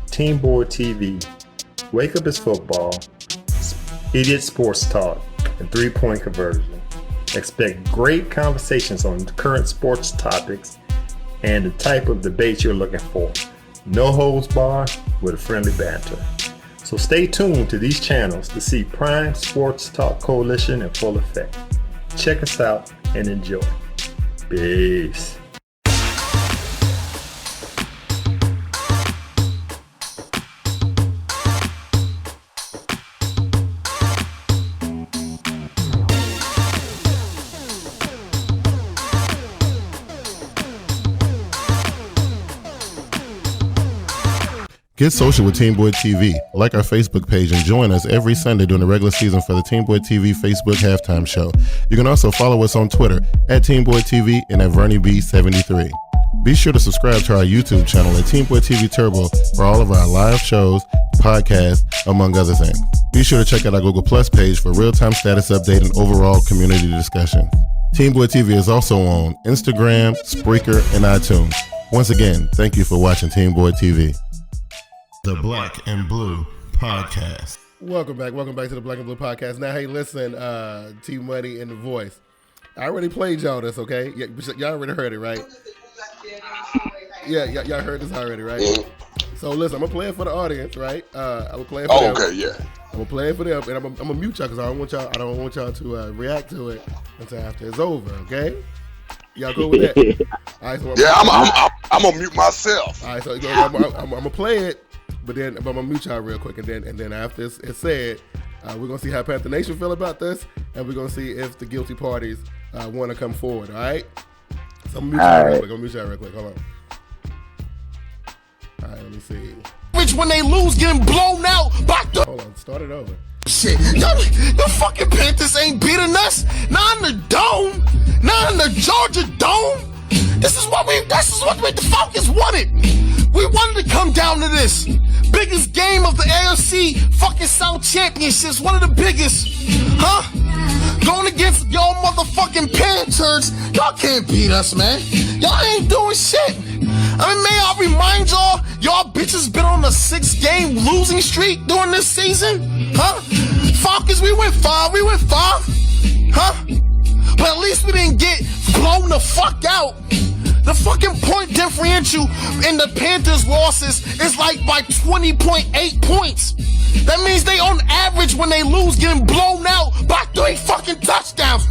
TeamBoydTV, Wake Up Is Football, Idiot Sports Talk, and 3-Point Conversion. Expect great conversations on current sports topics and the type of debate you're looking for. No holds barred with a friendly banter. So stay tuned to these channels to see Prime Sports Talk Coalition in full effect. Check us out and enjoy. Peace. Get social with TeamBoydTV. Like our Facebook page and join us every Sunday during the regular season for the TeamBoydTV Facebook halftime show. You can also follow us on Twitter at TeamBoydTV and at VernieB73. Be sure to subscribe to our YouTube channel at TeamBoydTV Turbo for all of our live shows, podcasts, among other things. Be sure to check out our Google Plus page for real-time status update and overall community discussion. TeamBoydTV is also on Instagram, Spreaker, and iTunes. Once again, thank you for watching TeamBoydTV. The Black and Blue Podcast. Welcome back to the Black and Blue Podcast. Now, hey, listen, T Money and the Voice. I already played y'all this, okay? Yeah, y'all already heard it, right? Yeah, y'all heard this already, right? So listen, I'm gonna play it for the audience, right? I'm gonna play it for them. Okay, yeah. I'm gonna play it for them, and I'm gonna mute y'all because I don't want y'all to react to it until after it's over, okay? Y'all go with that? All right, so I'm gonna mute myself. All right, so I'm gonna play it. But I'm gonna mute y'all real quick, and then after it's said, we're gonna see how Panther Nation feel about this, and we're gonna see if the guilty parties want to come forward. All right. So I'm gonna mute y'all real quick. Hold on. All right, let me see. Which when they lose, getting blown out by the. Hold on, start it over. Shit, the fucking Panthers ain't beating us. Not in the dome. Not in the Georgia dome. This is what the Falcons wanted. We wanted to come down to this. Biggest game of the NFC fucking South Championships. One of the biggest. Huh? Going against y'all motherfucking Panthers. Y'all can't beat us, man. Y'all ain't doing shit. I mean, may I remind y'all bitches been on a 6-game losing streak during this season? Huh? Falcons, we went far. Huh? But at least we didn't get blown the fuck out. The fucking point differential in the Panthers' losses is like by 20.8 points. That means they on average when they lose getting blown out by 3 fucking touchdowns.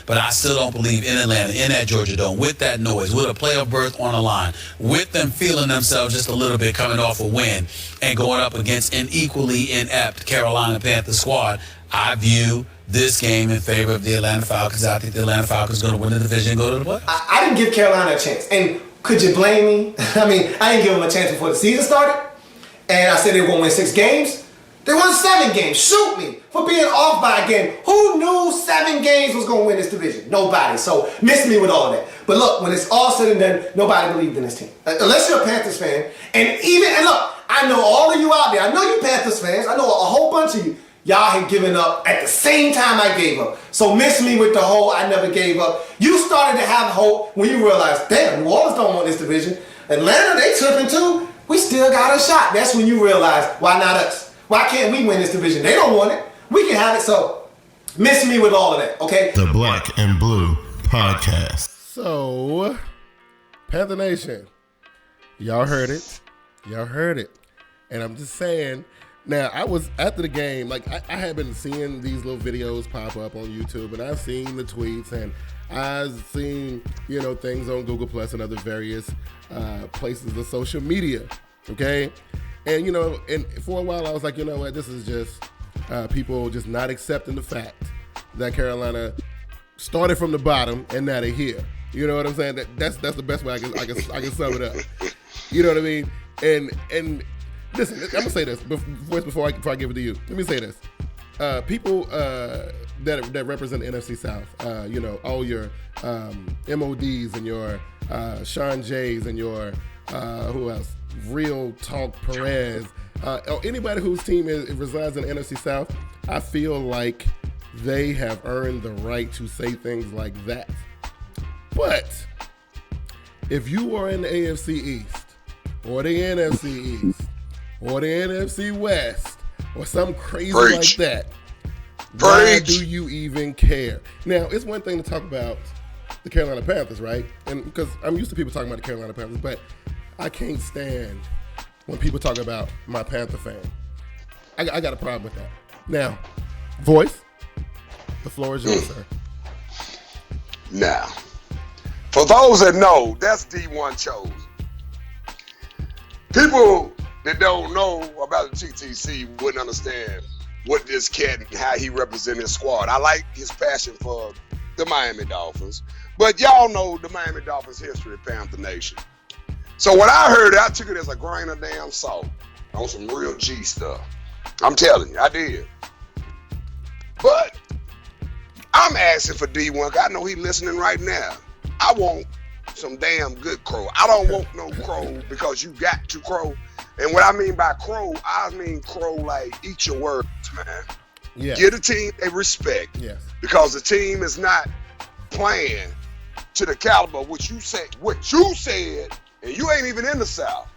But I still don't believe in Atlanta, in that Georgia Dome, with that noise, with a playoff berth on the line, with them feeling themselves just a little bit coming off a win and going up against an equally inept Carolina Panthers squad. I view this game in favor of the Atlanta Falcons. I think the Atlanta Falcons are going to win the division and go to the playoffs. I didn't give Carolina a chance. And could you blame me? I mean, I didn't give them a chance before the season started. And I said they were going to win 6 games. They won 7 games. Shoot me for being off by a game. Who knew 7 games was going to win this division? Nobody. So miss me with all that. But look, when it's all said and done, nobody believed in this team. Unless you're a Panthers fan. And look, I know all of you out there. I know you Panthers fans. I know a whole bunch of you. Y'all had given up at the same time I gave up. So miss me with the whole I never gave up. You started to have hope when you realized, damn, New Orleans don't want this division. Atlanta, they tripping too. We still got a shot. That's when you realize, why not us? Why can't we win this division? They don't want it. We can have it. So miss me with all of that, okay? The Black and Blue Podcast. So, Panther Nation, y'all heard it. Y'all heard it. And I'm just saying, now I was after the game, like I had been seeing these little videos pop up on YouTube, and I've seen the tweets, and I've seen, things on Google Plus and other various places of social media. Okay. And, and for a while I was like, you know what, this is just people just not accepting the fact that Carolina started from the bottom and now they're here. You know what I'm saying? That's the best way I can sum it up. You know what I mean? And listen, I'm gonna say this before I give it to you. Let me say this: people that represent the NFC South, all your MODs and your Sean Jays and your who else? Real Talk Perez, or anybody whose team resides in the NFC South, I feel like they have earned the right to say things like that. But if you are in the AFC East or the NFC East or the NFC West or something crazy like that, why do you even care? Now, it's one thing to talk about the Carolina Panthers, right? And because I'm used to people talking about the Carolina Panthers, but I can't stand when people talk about my Panther fan. I got a problem with that. Now, voice, the floor is yours, sir. Now, for those that know, that's D1 Chosen. People that don't know about the TTC wouldn't understand what this cat and how he represents his squad. I like his passion for the Miami Dolphins, but y'all know the Miami Dolphins' history of Panther Nation. So when I heard it, I took it as a grain of damn salt on some real G stuff. I'm telling you, I did. But I'm asking for D1. I know he's listening right now. I want some damn good crow. I don't want no crow because you got to crow. And what I mean by crow, I mean crow like eat your words, man. Yeah. Give the team a respect. Yes. Because the team is not playing to the caliber of what you said, and you ain't even in the South.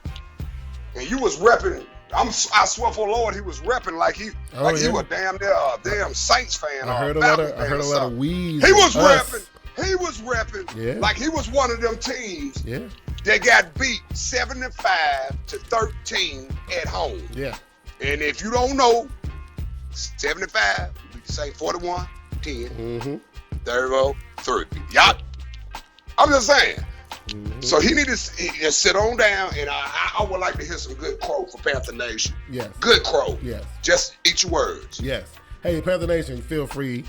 And you was repping. I swear for the Lord, he was repping like he was a damn Saints fan. I heard a lot of weeds. He was repping like he was one of them teams that got beat 75-13 at home. Yeah. And if you don't know, 75, we can say 41-10. Mm-hmm. There we go. 3. Y'all. I'm just saying. Mm-hmm. So he needs to sit on down, and I would like to hear some good crow for Panther Nation. Yes. Good crow. Yes. Just eat your words. Yes. Hey, Panther Nation, feel free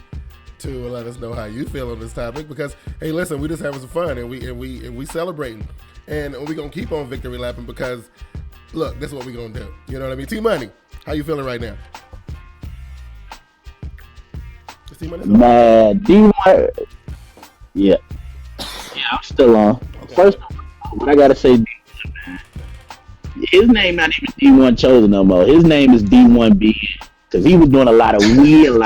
to let us know how you feel on this topic, because hey, listen, we just having some fun, and we celebrating, and we're gonna keep on victory lapping, because look, this is what we're gonna do. You know what I mean? T-Money, how you feeling right now? Man, D1, yeah, I'm still on. Okay. First, what I gotta say, his name not even D1 Chosen no more. His name is D1B, because he was doing a lot of weird, a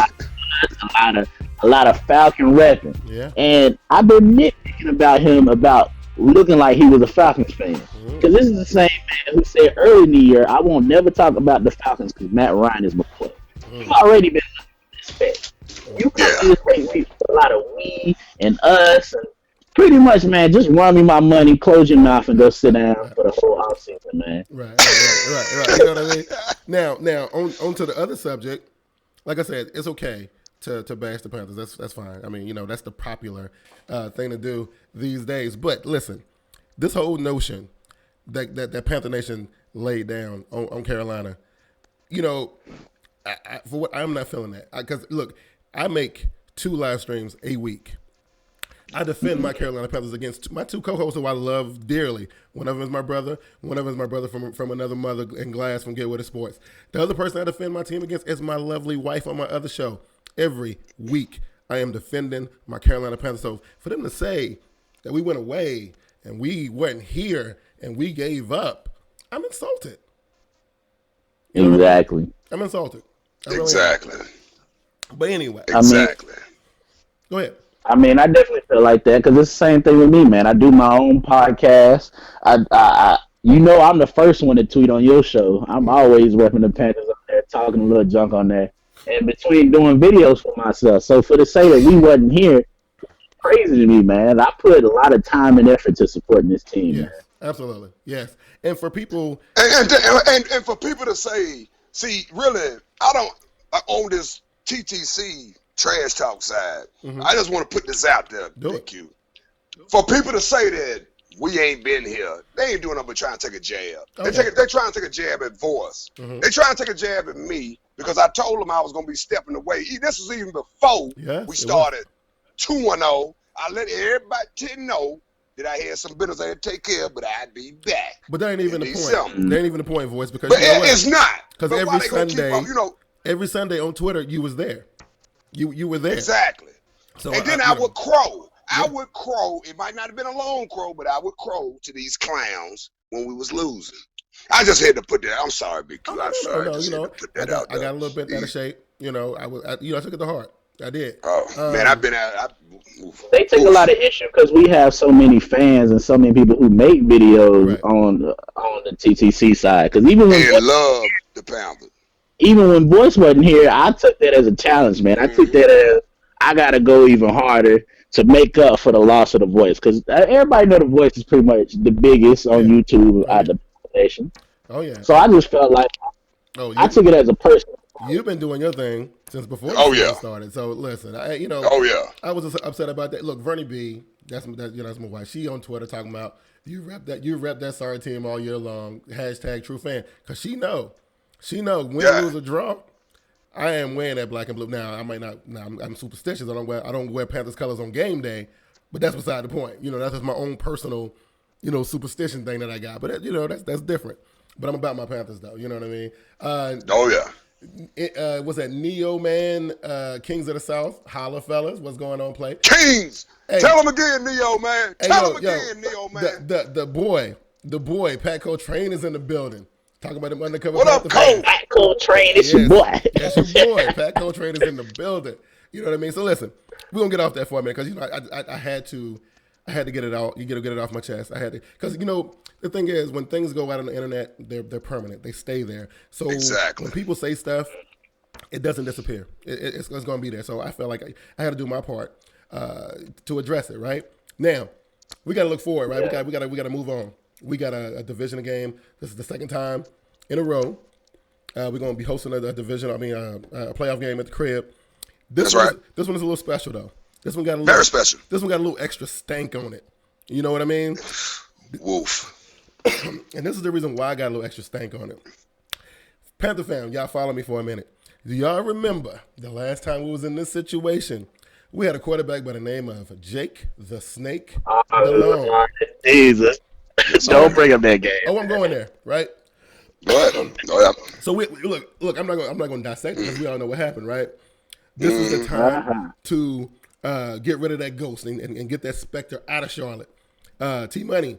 lot of Falcon repping. Yeah. And I've been nitpicking about him about looking like he was a Falcons fan. Because this is the same man who said early in the year, I won't never talk about the Falcons because Matt Ryan is my boy. You've already been disrespected. You come to this thing with a lot of we and us, and pretty much, man, just run me my money, close your mouth, and go sit down for the whole offseason, man. Right. You know what I mean? Now, on to the other subject. Like I said, it's okay to bash the Panthers. That's fine. I mean, that's the popular thing to do these days. But listen, this whole notion that Panther Nation laid down on Carolina, for what I'm not feeling that. Because look, I make 2 live streams a week. I defend my Carolina Panthers against my 2 co-hosts who I love dearly. One of them is my brother. One of them is my brother from another mother in Glass from Get With The Sports. The other person I defend my team against is my lovely wife on my other show. Every week I am defending my Carolina Panthers. So for them to say that we went away and we weren't here and we gave up, I'm insulted. Exactly. I'm insulted. Exactly. But anyway. Exactly. Go ahead. I mean, I definitely feel like that because it's the same thing with me, man. I do my own podcast. I'm the first one to tweet on your show. I'm always repping the Panthers up there, talking a little junk on there, and between doing videos for myself. So for to say that we wasn't here, crazy to me, man. I put a lot of time and effort to supporting this team. Yeah, man. Absolutely, yes. And for people, and for people to say, see, really, I on this TTC trash talk side. I just want to put this out there, Bigg Q. For people to say that we ain't been here, they ain't doing nothing but trying to take a jab. They're trying to take a jab at Voice. They trying to take a jab at me because I told them I was going to be stepping away. This was even before we started 2-0. I let everybody know that I had some business I had to take care of, but I'd be back. But that ain't even the point. That ain't even the point, Voice, because it's not. Because every Sunday on Twitter, you was there. You were there. Exactly. So and then I would crow. I would crow. It might not have been a long crow, but I would crow to these clowns when we was losing. I just had to put that. I'm sorry, Bigg Q. I'm sorry. I got a little bit out of shape. I took it to heart. I did. Oh man, I've been out. They take a lot of issue because we have so many fans and so many people who make videos on the TTC side. Because even when love the Panther. Even when Voice wasn't here, I took that as a challenge, man. I took that as I gotta go even harder to make up for the loss of the Voice, because everybody know the Voice is pretty much the biggest on YouTube out of the nation. Oh yeah. So I just felt like I took it as a personal. You've been doing your thing since before the started. So listen, I was just upset about that. Look, Vernie B, that's my wife. She on Twitter talking about you rep that sorry team all year long. #TrueFan, because she know win, lose, or draw. I am wearing that black and blue. Now I might not. Now I'm superstitious. I don't wear Panthers colors on game day, but that's beside the point. That's just my own personal, superstition thing that I got. But that's different. But I'm about my Panthers though. You know what I mean? Was that Neo Man, Kings of the South? Holla fellas, what's going on, play? Kings! Hey. Tell them again, Neo Man. Tell them again, Neo Man. The boy, Pat Coltrane is in the building. Talking about him undercover. What up, Cole? Pat Coltrane, it's your boy. That's your boy. Pat Coltrane is in the building. You know what I mean? So listen, we're gonna get off that for a minute because I had to get it out. You gotta get it off my chest. I had to, because the thing is, when things go out on the internet, they're permanent. They stay there. So when people say stuff, it doesn't disappear. It's going to be there. So I felt like I had to do my part to address it. Right now, we got to look forward. Right, we got to move on. We got a division game. This is the second time in a row. We're going to be hosting a playoff game at the crib. This one is a little special though. This one got very special. This one got a little extra stank on it. You know what I mean? Woof. And this is the reason why I got a little extra stank on it. Panther fam, y'all follow me for a minute. Do y'all remember the last time we was in this situation? We had a quarterback by the name of Jake the Snake DeLong. Jesus. Don't bring up that game. Oh, I'm going there, right? What? So look, I'm not going to dissect it because we all know what happened, right? This is the time to get rid of that ghost and get that specter out of Charlotte. T-Money.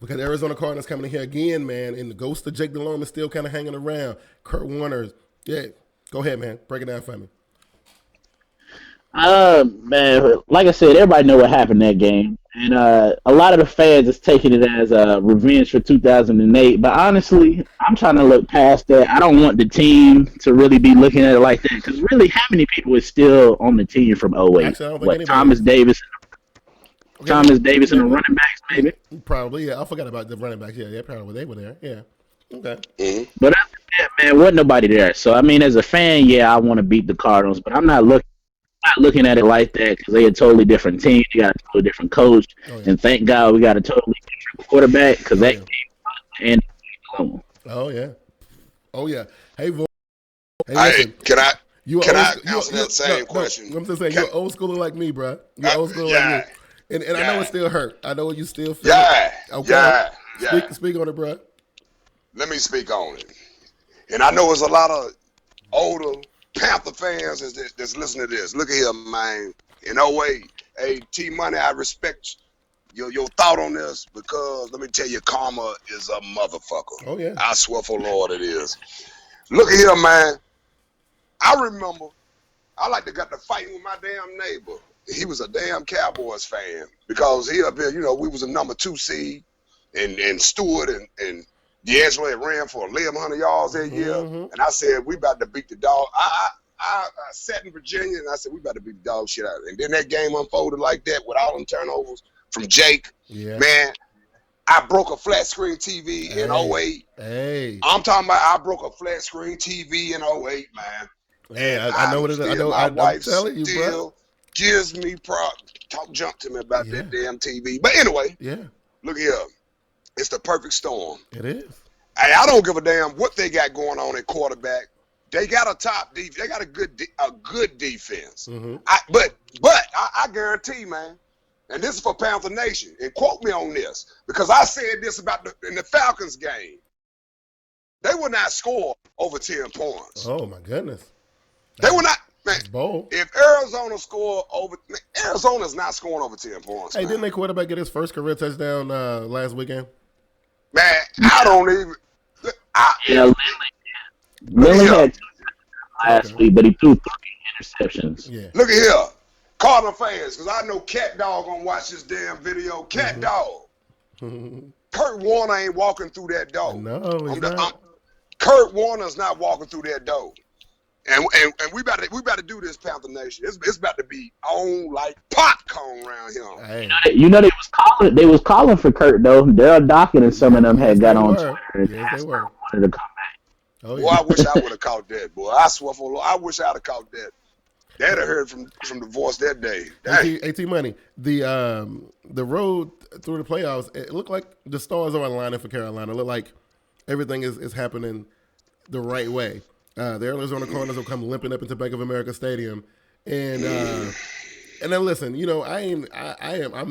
Because Arizona Cardinals coming in here again, man, and the ghost of Jake DeLome is still kind of hanging around. Kurt Warner's. Yeah, go ahead, man. Break it down for me. Man, like I said, everybody know what happened that game. And a lot of the fans is taking it as a revenge for 2008. But honestly, I'm trying to look past that. I don't want the team to really be looking at it like that. Because really, how many people is still on the team from 08? Actually, Thomas Davis and the running backs, maybe? Probably, yeah. I forgot about the running backs. Yeah, probably they were there. Yeah. Okay. Mm-hmm. But after that, man, wasn't nobody there. So, I mean, as a fan, yeah, I want to beat the Cardinals. But I'm not looking at it like that because they a totally different team. You got a totally different coach. And thank God we got a totally different quarterback because that game and Oh, yeah. Oh, yeah. Hey, Vo. Hey, can I answer that same question? I'm just saying, you're old schooler like me, bro. You're old schooler like me. And I know it still hurt. I know you still feel it. Okay. Speak on it, bro. Let me speak on it. And I know there's a lot of older Panther fans that's listening to this. Look at here, man. In no way, hey, T-Money, I respect your thought on this because let me tell you, karma is a motherfucker. Oh, yeah. I swear for Lord it is. Look at here, man. I remember I like to got to fighting with my damn neighbor. He was a damn Cowboys fan because he up here, we was a number 2 seed, and Stewart and D'Angelo had ran for 1,100 yards that year, and I said we about to beat the dog. I sat in Virginia and I said we about to beat the dog shit out, and then that game unfolded like that with all them turnovers from Jake. Yeah. Man, I broke a flat screen TV in 08. Hey. I'm talking about I broke a flat screen TV in 08, man. Hey, I know what it is. I know. My wife telling you, still bro. gives me jump to me about that damn TV. But anyway, look here. It's the perfect storm. It is. Hey, I don't give a damn what they got going on at quarterback. They got a top defense. They got a good defense. Mm-hmm. But I guarantee, man, and this is for Panther Nation, and quote me on this, because I said this about in the Falcons game. They will not score over 10 points. Oh, my goodness. They will not. Man, bold. If Arizona score over, Arizona's not scoring over 10 points. Hey, man. didn't their quarterback get his first career touchdown last weekend? Man, I don't even. Lily had 2 last week, but he threw 3 interceptions. Yeah. Look at here, Cardinal fans, because I know Cat Dog gonna watch this damn video. Cat Dog. Kurt Warner ain't walking through that door. No, he's not. Kurt Warner's not walking through that door. And we about to do this, Panther Nation. It's about to be on like popcorn around here. Hey. You know they was calling for Kurt though. Daryl Dockett and some of them had got on Twitter. Yes, they were. Wanted to come back. Oh, Boy, I wish I would have caught that, boy. I swear for Lord, I wish I'd have caught that. They'd have heard from the voice that day. AT Money, the road through the playoffs, it looked like the stars are aligning for Carolina. It looked like everything is happening the right way. The Arizona Cardinals will come limping up into Bank of America Stadium, and then listen, you know, I'm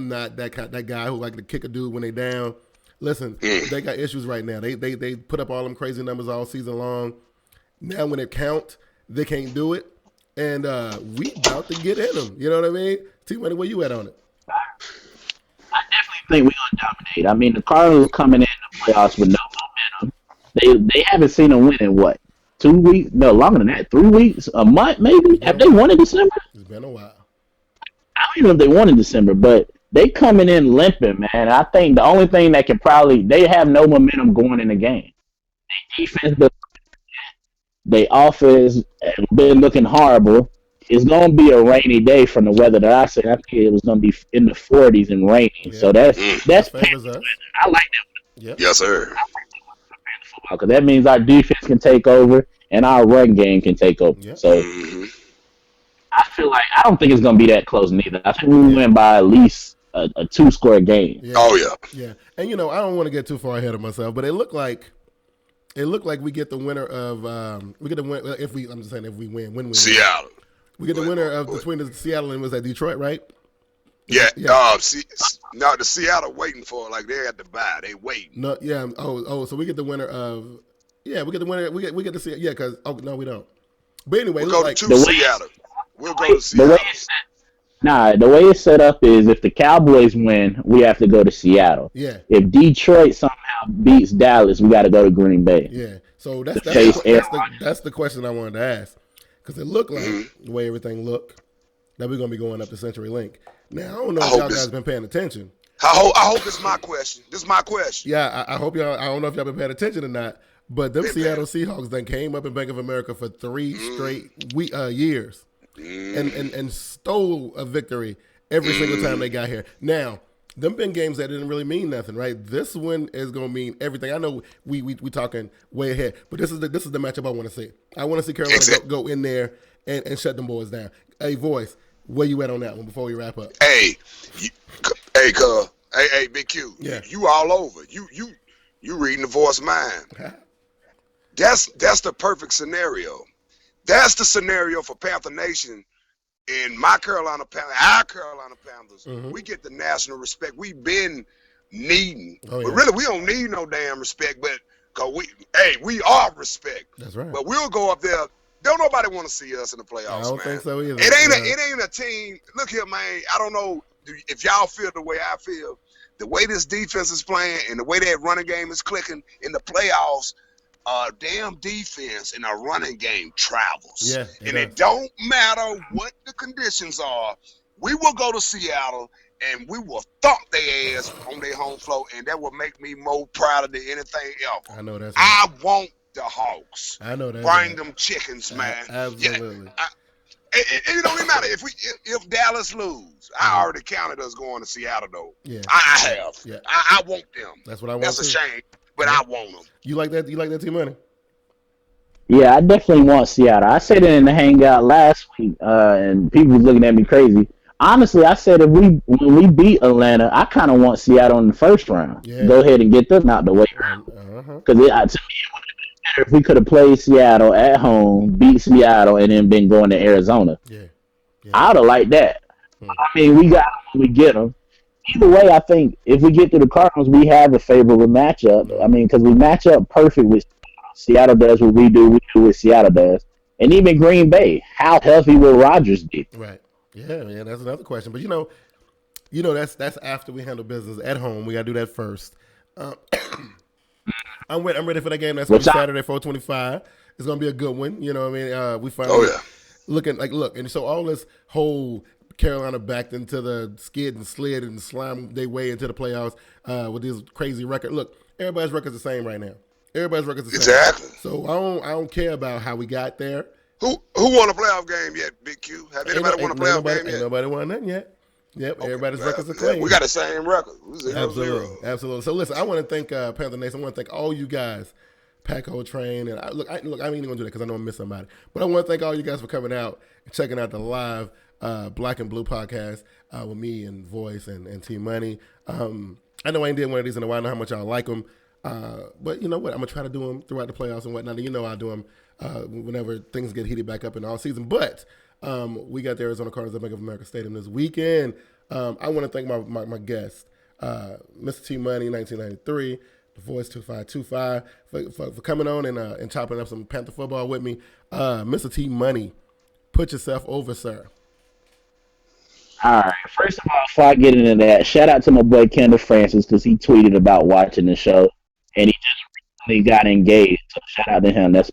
not that guy who like to kick a dude when they down. Listen, they got issues right now. They put up all them crazy numbers all season long. Now when it count, they can't do it, and we about to get in them. You know what I mean? T-Money, where you at on it? I definitely think we're gonna dominate. I mean, the Cardinals coming in the playoffs with no momentum. They haven't seen them win in what? 2 weeks? No, longer than that. 3 weeks? A month, maybe? Have they won in December? It's been a while. I don't even know if they won in December, but they coming in limping, man. I think the only thing that can they have no momentum going in the game. Their defense, their offense been looking horrible. It's going to be a rainy day from the weather that I said. I think it was going to be in the 40s and raining. Yeah. So that's favors us. I like that. Yep. Yes, sir. Because that means our defense can take over and our run game can take over. Yep. So I feel like I don't think it's going to be that close neither. I think we win by at least a 2-score game. Yeah. Oh yeah. Yeah, and you know I don't want to get too far ahead of myself, but it looked like we get the winner of if we win Seattle. We get the winner of between the Seattle and was that Detroit, right? Yeah. No, the Seattle waiting for it, like they had to buy. They waiting. No, yeah. So we get the winner of we get the winner. We get to see it. Yeah, because no, we don't. But anyway, we'll go to Seattle. We'll go to Seattle. The way it's set up is if the Cowboys win, we have to go to Seattle. Yeah. If Detroit somehow beats Dallas, we got to go to Green Bay. Yeah. So that's the question I wanted to ask, because it looked like the way everything looked that we're gonna be going up to CenturyLink. Now I don't know if y'all guys been paying attention. I hope this is my question. This is my question. Yeah, I hope y'all. I don't know if y'all been paying attention or not, but them Seattle Seahawks then came up in Bank of America for 3 straight years. And stole a victory every single time they got here. Now, them been games that didn't really mean nothing, right? This one is gonna mean everything. I know we talking way ahead, but this is the matchup I want to see. I want to see Carolina go in there and shut them boys down. Hey, Voice, where you at on that one before we wrap up? Hey, Bigg Q. Yeah. You all over. You reading the Voice mind. That's the perfect scenario. That's the scenario for Panther Nation and our Carolina Panthers. We get the national respect we've been needing. Oh, yeah. But really, we don't need no damn respect, but cause we are respect. That's right. But we'll go up there. Don't nobody want to see us in the playoffs, I don't think so either. It ain't a team. Look here, man. I don't know if y'all feel the way I feel. The way this defense is playing and the way that running game is clicking in the playoffs, damn defense in a running game travels. Yeah, it don't matter what the conditions are. We will go to Seattle and we will thump their ass on their home floor, and that will make me more proud than anything else. I know that's. I want the Hawks. I know that. Bring them chickens, man. Absolutely. It don't even matter if Dallas lose. I already counted us going to Seattle though. Yeah, I have. Yeah, I want them. That's what I want. That's a shame, but I want them. You like that? You like that, T-Money? Yeah, I definitely want Seattle. I said it in the hangout last week, and people was looking at me crazy. Honestly, I said when we beat Atlanta, I kind of want Seattle in the first round. Yeah. Go ahead and get them out the way. Because to me, it would have been better if we could have played Seattle at home, beat Seattle, and then been going to Arizona. Yeah. I would have liked that. I mean, we get them. Either way, I think if we get to the Cardinals, we have a favorable matchup. I mean, because we match up perfect with Seattle does what we do what Seattle does. And even Green Bay, how healthy will Rodgers be? Right. Yeah, man, that's another question. But you know, that's after we handle business at home. We gotta do that first. I'm ready for that game. That's gonna be Saturday, 4:25. It's gonna be a good one. You know what I mean? We finally look, and so all this whole Carolina backed into the skid and slid and slimed their way into the playoffs with this crazy record. Look, everybody's record's the same right now. Everybody's record's the same. Exactly. So I don't care about how we got there. Who won a playoff game yet, Bigg Q? Have anybody won a playoff game yet? Ain't nobody won nothing yet. Yep, okay, everybody's records are clean. clean. We got the same record. Absolutely. So listen, I want to thank Panther Nation. I want to thank all you guys, Paco Train, and I ain't even gonna do that because I know I missed somebody. But I want to thank all you guys for coming out and checking out the live Black and Blue podcast with me and Voice and T Money. I know I ain't did one of these in a while. I know how much y'all like them. But you know what? I'm gonna try to do them throughout the playoffs and whatnot. You know I'll do them whenever things get heated back up in the all season. But we got the Arizona Cardinals at Bank of America Stadium this weekend. I want to thank my guest, Mr. T Money, 1993, the Voice 2525, for coming on and chopping up some Panther football with me. Mr. T Money, put yourself over, sir. All right. First of all, before I get into that, shout out to my boy Kendall Francis because he tweeted about watching the show, and he just recently got engaged. So shout out to him. That's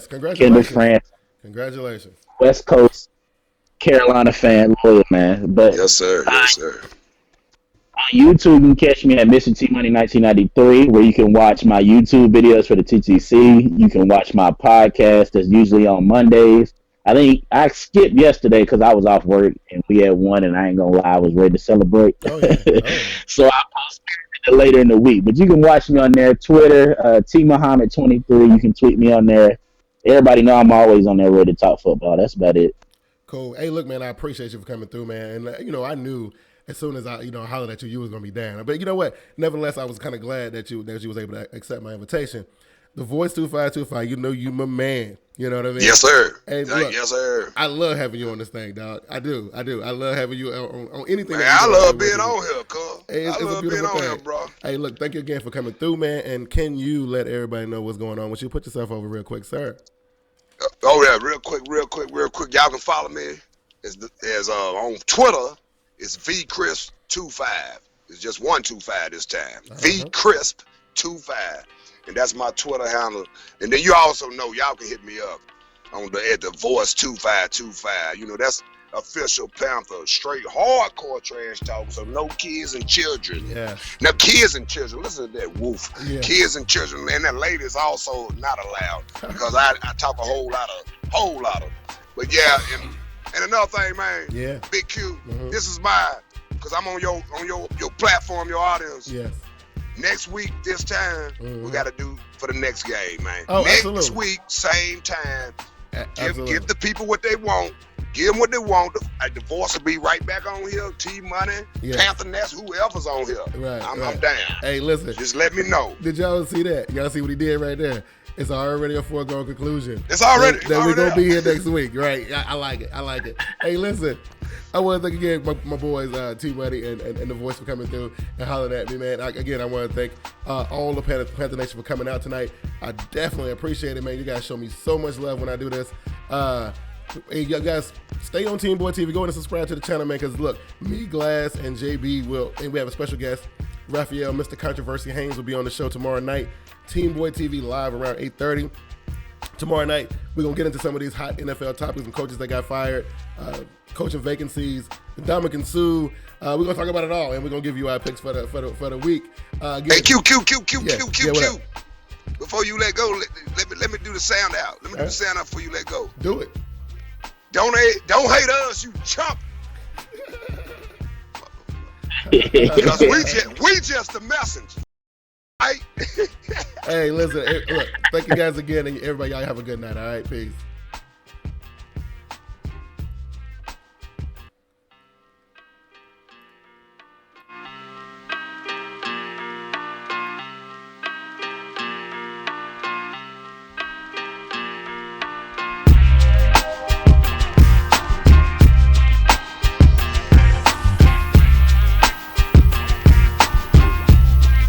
congratulations, Kendall Francis. Congratulations, West Coast Carolina fan, loyal man. But yes, sir. Yes, sir. On YouTube, you can catch me at Mr. T Money 1993, where you can watch my YouTube videos for the TTC. You can watch my podcast that's usually on Mondays. I think I skipped yesterday because I was off work and we had won, and I ain't gonna lie, I was ready to celebrate. So I posted it later in the week. But you can watch me on there, Twitter, TMuhammad23. You can tweet me on there. Everybody know I'm always on there ready to talk football. That's about it. Cool. Hey, look, man, I appreciate you for coming through, man. And you know, I knew as soon as I hollered at you, you was gonna be down. But you know what? Nevertheless, I was kind of glad that you was able to accept my invitation. The Voice 2525, you know you my man. You know what I mean? Yes, sir. Hey, look, yes, sir. I love having you on this thing, dog. I do. I love having you on anything. Man, I love being on here, cuz. Hey, it's I love being on here, bro. Hey, look, thank you again for coming through, man. And can you let everybody know what's going on? Would you put yourself over real quick, sir? Oh, yeah, real quick. Y'all can follow me. As on Twitter, it's VCrisp25. It's just 125 this time. VCrisp25. And that's my Twitter handle. And then you also know y'all can hit me up at the Voice 2525. You know, that's official Panther, straight hardcore trash talk. So no kids and children. Yeah. Now kids and children, listen to that woof. Yeah. Kids and children, and that ladies also not allowed because I talk a whole lot of. But yeah, and another thing, man. Yeah. Bigg Q. This is mine because I'm on your platform, your audience. Yes. Next week, this time, we got to do for the next game, man. Oh, next absolutely. week, same time. Give the people what they want. Give them what they want. The Voice will be right back on here. T Money, Panther Nation, whoever's on here. Right, I'm down. Hey, listen. Just let me know. Did y'all see that? Y'all see what he did right there? It's already a foregone conclusion. It's already. That we're going to be here next week, right? I like it. Hey, listen. I want to thank again my boys, T Money and the Voice for coming through and hollering at me, man. I want to thank all the Panther Nation for coming out tonight. I definitely appreciate it, man. You guys show me so much love when I do this. Hey, you guys, stay on TeamBoydTV. Go and subscribe to the channel, man, because look, me, Glass, and JB and we have a special guest, Raphael, Mr. Controversy Haynes will be on the show tomorrow night. TeamBoydTV live around 8:30. Tomorrow night, we're going to get into some of these hot NFL topics and coaches that got fired, coaching vacancies, Dominican Sue. We're going to talk about it all, and we're going to give you our picks for the week. Hey, Q. Before you let go, let me do the sound out. Let me do the sound out before you let go. Do it. Don't hate us, you chump. Because we just the messenger. Right? Hey, listen, look, thank you guys again, and everybody, y'all have a good night. All right, peace.